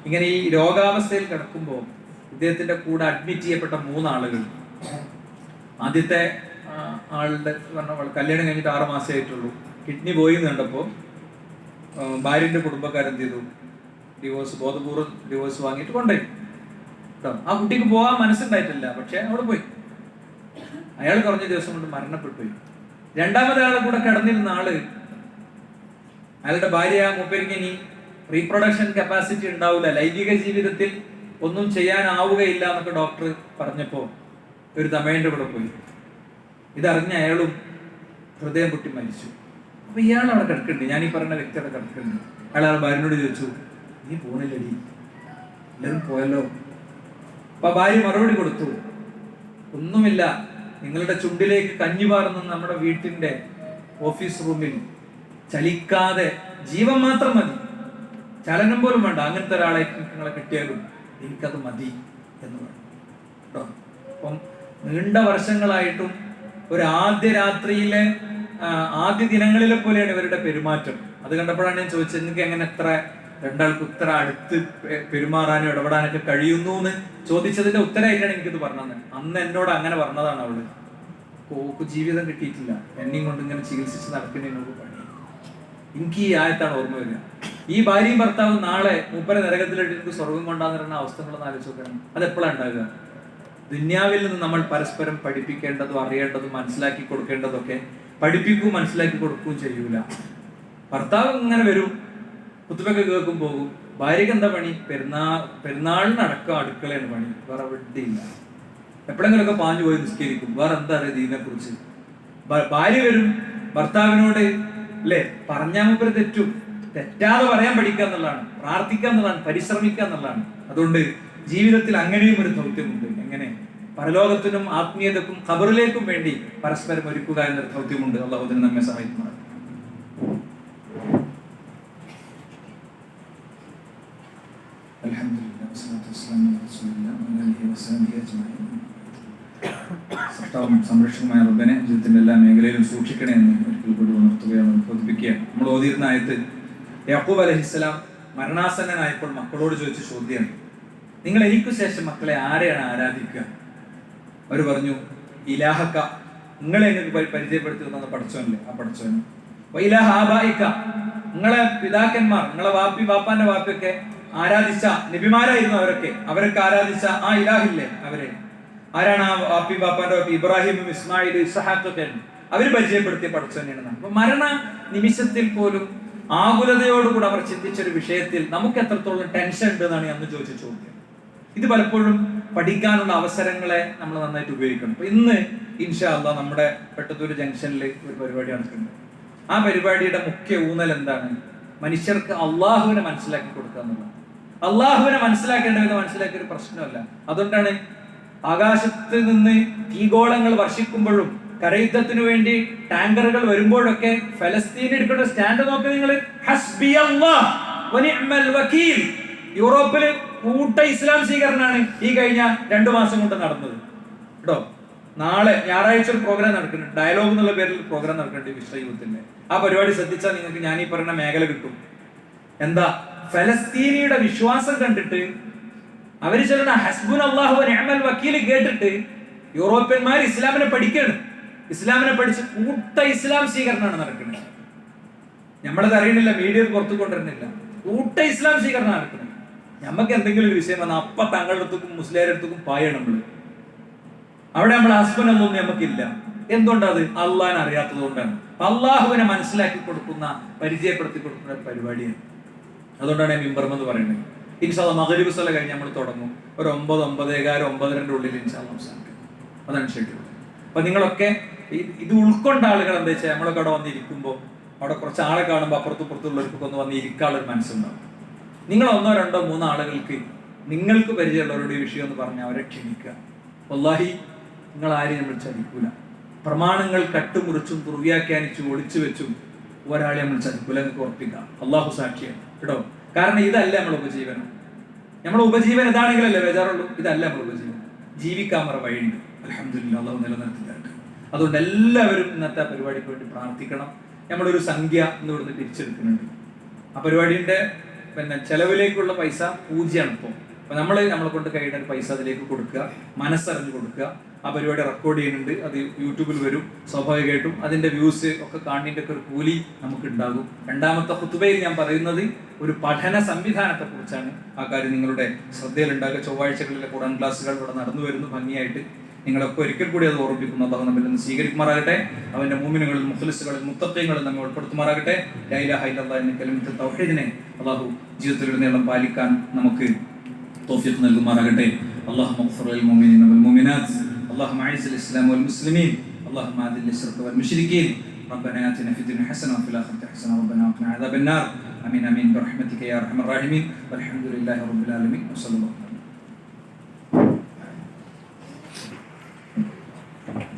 ഇങ്ങനെ ഈ രോഗാവസ്ഥയിൽ കിടക്കുമ്പോ ഇദ്ദേഹത്തിന്റെ കൂടെ അഡ്മിറ്റ് ചെയ്യപ്പെട്ട 3 ആളുകൾ. ആദ്യത്തെ ആളുടെ കല്യാണം കഴിഞ്ഞിട്ട് 6 മാസമേ ആയിട്ടുള്ളൂ. കിഡ്നി പോയി എന്ന് കണ്ടപ്പോ ഭാര്യന്റെ കുടുംബക്കാരെന്ത് ചെയ്തു? ബോധപൂർവ്വം ഡിവോഴ്സ് വാങ്ങിയിട്ട് കൊണ്ടുപോയി കേട്ടോ. ആ കുട്ടിക്ക് പോകാൻ മനസ്സുണ്ടായിട്ടില്ല, പക്ഷെ അവിടെ പോയി. അയാൾ കുറഞ്ഞ ദിവസം കൊണ്ട് മരണപ്പെട്ടു. രണ്ടാമത്തെ ആളെ കൂടെ കിടന്നിരുന്ന ആള്, അയാളുടെ ഭാര്യ മൂപ്പരിക്ക് ഇനി റീപ്രൊഡക്ഷൻ കപ്പാസിറ്റി ഉണ്ടാവില്ല, ലൈംഗിക ജീവിതത്തിൽ ഒന്നും ചെയ്യാനാവുകയില്ല എന്നൊക്കെ ഡോക്ടർ പറഞ്ഞപ്പോ ഒരു തമയന്റെ കൂടെ പോയി. ഇതറിഞ്ഞ അയാളും ഹൃദയം പൊട്ടി മരിച്ചു. അപ്പൊ ഇയാൾ അവിടെ കിടക്കുന്നുണ്ട്, ഞാൻ ഈ പറഞ്ഞ വ്യക്തി അവിടെ കിടക്കുന്നുണ്ട്. അയാൾ ഭാര്യനോട് ചോദിച്ചു, നീ പോണില്ലടി, എല്ലാവരും പോയല്ലോ. അപ്പൊ ഭാര്യ മറുപടി കൊടുത്തു, ഒന്നുമില്ല, നിങ്ങളുടെ ചുണ്ടിലേക്ക് കഞ്ഞി പാർന്ന് നമ്മുടെ വീട്ടിന്റെ ഓഫീസ് റൂമിൽ ചലിക്കാതെ ജീവൻ മാത്രം മതി, ചലനം പോലും വേണ്ട, അങ്ങനത്തെ ഒരാളെ നിങ്ങളെ കിട്ടിയാലും എനിക്കത് മതി എന്ന് പറഞ്ഞു കേട്ടോ. അപ്പം നീണ്ട വർഷങ്ങളായിട്ടും ഒരു ആദ്യ രാത്രിയിലെ ആദ്യ ദിനങ്ങളിലെ പോലെയാണ് ഇവരുടെ പെരുമാറ്റം. അത് കണ്ടപ്പോഴാണ് ഞാൻ ചോദിച്ചത്, നിങ്ങൾക്ക് എങ്ങനെ രണ്ടാൾക്ക് ഇത്ര അടുത്ത് പെരുമാറാനും ഇടപെടാനൊക്കെ കഴിയുന്നു എന്ന് ചോദിച്ചതിന്റെ ഉത്തരമായിട്ടാണ് എനിക്കിത് പറഞ്ഞത്. അന്ന് എന്നോട് അങ്ങനെ പറഞ്ഞതാണ് അവള്. ഓക്ക് ജീവിതം കിട്ടിയിട്ടില്ല, എന്നെയും കൊണ്ട് ഇങ്ങനെ ചികിത്സിച്ച് നടക്കുന്നതിനോട് പണി. എനിക്ക് ഈ ആയത്താണ് ഓർമ്മ വരിക. ഈ ഭാര്യയും ഭർത്താവും നാളെ മൂപ്പരെ നരകത്തിലിട്ട് എനിക്ക് സ്വർഗം കൊണ്ടാന്ന് പറയുന്ന അവസ്ഥകളൊന്നും ആലോചിച്ച് നോക്കണം. അതെപ്പോഴാണ് ഉണ്ടാകുക? ദുന്യാവിൽ നിന്ന് നമ്മൾ പരസ്പരം പഠിപ്പിക്കേണ്ടതും അറിയേണ്ടതും മനസ്സിലാക്കി കൊടുക്കേണ്ടതൊക്കെ പഠിപ്പിക്കുകയും മനസ്സിലാക്കി കൊടുക്കുകയും ചെയ്യൂല. ഭർത്താവ് ഇങ്ങനെ വരും, കുത്തുബൊക്കെ കേൾക്കും, പോകും. ഭാര്യക്ക് എന്താ പണി? പെരുന്നാളിനടക്കം അടുക്കളയാണ് പണി, വേറെ വിട്ടില്ല. എപ്പോഴെങ്കിലൊക്കെ പാഞ്ഞു പോയി നിസ്കരിക്കും, വേറെ എന്താ അറിയാം ഇതിനെ കുറിച്ച്. ഭാര്യ വരും ഭർത്താവിനോട്, അല്ലെ, പറഞ്ഞാൽ മുമ്പ് തെറ്റാതെ പറയാൻ പഠിക്കുക എന്നുള്ളതാണ്, പ്രാർത്ഥിക്കുക എന്നുള്ളതാണ്, പരിശ്രമിക്കുക എന്നുള്ളതാണ്. അതുകൊണ്ട് ജീവിതത്തിൽ അങ്ങനെയും ഒരു ദൗത്യമുണ്ട്. എങ്ങനെ പരലോകത്തിനും ആത്മീയതക്കും ഖബറിലേക്കും വേണ്ടി പരസ്പരം ഒരുക്കുക എന്നൊരു ദൗത്യമുണ്ട്. അള്ളാഹു അതിന് നമ്മെ സഹായിക്കുന്നത്. അൽഹംദുലില്ലാഹി വസ്സലാത്തു വസ്സലാമു അലാ റസൂലില്ലാഹി വഅലാ ആലിഹി വസഹ്ബിഹി അജ്മഈൻ. സൃഷ്ടാവും സംരക്ഷകമായ റബ്ബനെ ജീവിതത്തിന്റെ എല്ലാ മേഖലയിലും സൂക്ഷിക്കണേ എന്ന് ഒരിക്കൽ കൂടി ഉണർത്തുകയാണ്, ബോധിപ്പിക്കുക. നമ്മൾ ഓതിയിരുന്ന ആയത്ത് യാക്കൂബ് അലൈഹിസ്സലാം മരണാസന്നനായപ്പോൾ മക്കളോട് ചോദിച്ച ചോദ്യമാണ്, നിങ്ങൾ എനിക്ക് ശേഷം മക്കളെ ആരെയാണ് ആരാധിക്കുക? അവർ പറഞ്ഞു, ഇലാഹക്ക, നിങ്ങളെ നിങ്ങൾക്ക് പരിചയപ്പെടുത്തി തന്ന പടച്ചോനല്ലേ, ആ പടച്ചോൻ. വൈലാഹ ആബായിക്ക, നിങ്ങളെ പിതാക്കന്മാർ, നിങ്ങളെ വാപ്പാന്റെ വാപ്പൊക്കെ ആരാധിച്ച നബിമാരായിരുന്നു അവരൊക്കെ ആരാധിച്ച ആ ഇലാഹില്ലേ, അവരെ ആരാണ്? ആ വാപ്പി ബാപ്പാന്റെ വാപ്പി ഇബ്രാഹിമും ഇസ്മായിലും ഇസ്ഹാഖൊക്കെ അവർ പരിചയപ്പെടുത്തിയ പടച്ചോനെയാണ്. അപ്പൊ മരണ നിമിഷത്തിൽ പോലും ആകുലതയോടുകൂടി അവർ ചിന്തിച്ചൊരു വിഷയത്തിൽ നമുക്ക് എത്രത്തോളം ടെൻഷൻ ഉണ്ട് എന്നാണ് അന്ന് ചോദിച്ച ചോദ്യം. ഇത് പലപ്പോഴും പഠിക്കാനുള്ള അവസരങ്ങളെ നമ്മൾ നന്നായിട്ട് ഉപയോഗിക്കണം. അപ്പൊ ഇന്ന് ഇൻഷാ അല്ലാഹ് നമ്മുടെ പെട്ടത്തൂർ ജംഗ്ഷനിൽ ഒരു പരിപാടി നടക്കുന്നുണ്ട്. ആ പരിപാടിയുടെ മുഖ്യ ഊന്നൽ എന്താണ്? മനുഷ്യർക്ക് അള്ളാഹുവിനെ മനസ്സിലാക്കി കൊടുക്കുക എന്നുള്ളത്. അള്ളാഹുവിനെ മനസ്സിലാക്കേണ്ടത് മനസ്സിലാക്കിയ ഒരു പ്രശ്നമല്ല. അതുകൊണ്ടാണ് ആകാശത്ത് നിന്ന് തീഗോളങ്ങൾ വർഷിക്കുമ്പോഴും കരയുദ്ധത്തിന് വേണ്ടി ടാങ്കറുകൾ വരുമ്പോഴൊക്കെ ഫലസ്തീൻ എടുക്കേണ്ട സ്റ്റാൻഡ് നോക്കി നിങ്ങൾ. യൂറോപ്പില് കൂട്ട ഇസ്ലാം സ്വീകരണമാണ് ഈ കഴിഞ്ഞ 2 മാസം കൊണ്ട് നടന്നത് കേട്ടോ. നാളെ ഞായറാഴ്ച ഒരു പ്രോഗ്രാം നടക്കുന്നുണ്ട്, ഡയലോഗ് എന്നുള്ള പേരിൽ പ്രോഗ്രാം നടക്കുന്നുണ്ട് വിശ്വ യൂത്തിന്റെ. ആ പരിപാടി ശ്രദ്ധിച്ചാൽ നിങ്ങൾക്ക് ഞാൻ ഈ പറയുന്ന മേഖല കിട്ടും. എന്താ? ഫലസ്തീനിയുടെ വിശ്വാസം കണ്ടിട്ട് അവര് ചെല്ലുന്ന ഹസ്ബുൻ അല്ലാഹു വ നിഅമൽ വക്കീൽ കേട്ടിട്ട് യൂറോപ്യന്മാർ ഇസ്ലാമിനെ പഠിക്കാണ്. ഇസ്ലാമിനെ പഠിച്ച് കൂട്ട ഇസ്ലാം സ്വീകരണമാണ് നടക്കുന്നത്. നമ്മളത് അറിയണില്ല, മീഡിയ പുറത്തു കൊണ്ടുവരുന്നില്ല. കൂട്ട ഇസ്ലാം സ്വീകരണം നടക്കുന്നത്. നമുക്ക് എന്തെങ്കിലും ഒരു വിഷയം വന്നാൽ അപ്പ തങ്ങളുടെ അടുത്തേക്കും മുസ്ലിംരുടെ അടുത്തേക്കും പായാണ് നമ്മള്. അവിടെ നമ്മൾ ഹസ്ബനൊന്നും നമുക്കില്ല. എന്തുകൊണ്ടത്? അള്ളാഹിനെ അറിയാത്തത് കൊണ്ടാണ്. അള്ളാഹുവിനെ മനസ്സിലാക്കി കൊടുക്കുന്ന, പരിചയപ്പെടുത്തി കൊടുക്കുന്ന ഒരു പരിപാടിയാണ്. അതുകൊണ്ടാണ് മിമ്പർമ എന്ന് പറയുന്നത്. ഇൻഷാ അല്ലാഹ് മഗ്രിബ് സ്വലാത്ത് കഴിഞ്ഞ് നമ്മൾ തുടങ്ങും. ഒരു 9, 9:15, 9:02 ഉള്ളിൽ ഇൻഷാ അല്ലാഹ് അവസാനിക്കും. അതാണ് ഷെഡ്യൂൾ. അപ്പൊ നിങ്ങളൊക്കെ ഇത് ഉൾക്കൊണ്ട ആളുകൾ എന്താ വെച്ചാൽ നമ്മളൊക്കെ അവിടെ വന്നിരിക്കുമ്പോൾ അവിടെ കുറച്ച് ആളെ കാണുമ്പോൾ അപ്പുറത്തും ഇപ്പുറത്തുള്ളവർക്കൊക്കെ ഒന്ന് വന്ന് ഇരിക്കാനുള്ളൊരു മനസ്സുണ്ടാവും. നിങ്ങൾ 1, 2, 3 ആളുകൾക്ക് നിങ്ങൾക്ക് പരിചയമുള്ളവരുടെ ഈ വിഷയം എന്ന് പറഞ്ഞാൽ അവരെ ക്ഷണിക്കുക. വല്ലാഹി നിങ്ങൾ ആരെയും നമ്മൾ ചതിക്കൂല. പ്രമാണങ്ങൾ കട്ടുമുറിച്ചും ദുർവ്യാഖ്യാനിച്ചും ഒളിച്ചു വെച്ചും ഒരാളെ നമ്മൾ ചതിക്കൂല, നിങ്ങൾക്ക് ഉറപ്പിക്കാം. അള്ളാഹു സാക്ഷിയാണ് കേട്ടോ. കാരണം ഇതല്ല നമ്മുടെ ഉപജീവനം. നമ്മുടെ ഉപജീവനം ഇതാണെങ്കിലല്ലേ ബേജാറുള്ളൂ. ഇതല്ല നമ്മുടെ ഉപജീവനം. ജീവിക്കാൻ വേറെ വഴിയുണ്ട്. അൽഹംദുലില്ലാഹ്, അള്ളാഹു നിലനിർത്തി തരട്ടെ. അതുകൊണ്ട് എല്ലാവരും ഇന്നത്തെ പരിപാടിക്ക് വേണ്ടി പ്രാർത്ഥിക്കണം. നമ്മളൊരു സംഖ്യ ഇന്ന് ഇവിടുന്ന് പിരിച്ചെടുക്കുന്നുണ്ട്. ആ പരിപാടിയുടെ ചെലവിലേക്കുള്ള പൈസ 0 ഇപ്പോൾ. അപ്പൊ നമ്മളെ കൊണ്ട് കഴിയുന്ന ഒരു പൈസ അതിലേക്ക് കൊടുക്കുക, മനസ്സറിഞ്ഞ് കൊടുക്കുക. ആ പരിപാടി റെക്കോർഡ് ചെയ്യുന്നുണ്ട്, അത് യൂട്യൂബിൽ വരും. സ്വാഭാവികമായിട്ടും അതിന്റെ വ്യൂസ് ഒക്കെ കാണുന്നതിന്റെ ഒക്കെ ഒരു കൂലി നമുക്ക് ഉണ്ടാകും. 2ാമത്തെ ഖുതുബയിൽ ഞാൻ പറയുന്നത് ഒരു പഠന സംവിധാനത്തെ കുറിച്ചാണ്. ആ കാര്യം നിങ്ങളുടെ ശ്രദ്ധയിലുണ്ടാകുക. ചൊവ്വാഴ്ചകളിലെ ഖുർആൻ ക്ലാസ്സുകൾ ഇവിടെ നടന്നു വരുന്നു ഭംഗിയായിട്ട്. നിങ്ങളൊക്കെ ഒരിക്കൽ കൂടി അത് ഓർമ്മിക്കുന്നു. അല്ലാഹു നമ്മിൽ നിന്ന് സ്വീകരിക്കുമാറാകട്ടെ. അവന്റെ മുഅ്മിനുകളിൽ, മുഖ്ലിസുകളിൽ, മുത്തഖീങ്ങളിൽ നമ്മെ ഉൾപ്പെടുത്തുമാറാകട്ടെ. ലാ ഇലാഹ ഇല്ലല്ലാഹ് എന്ന കലിമത്ത് തൗഹീദിനെ അല്ലാഹു ജീവിതത്തിലുടനീളം പാലിക്കാൻ നമുക്ക് തൗഫീഖ് നൽകുമാറാകട്ടെ. اللهم اغفر للمؤمنين والمؤمنات، اللهم اعز الاسلام والمسلمين، اللهم اذل الشرك والمشركين، ربنا آتنا في الدنيا حسنه وفي الاخره حسنه ربنا وقنا عذاب النار. امين امين برحمتك يا ارحم الراحمين، والحمد لله رب العالمين وصلى الله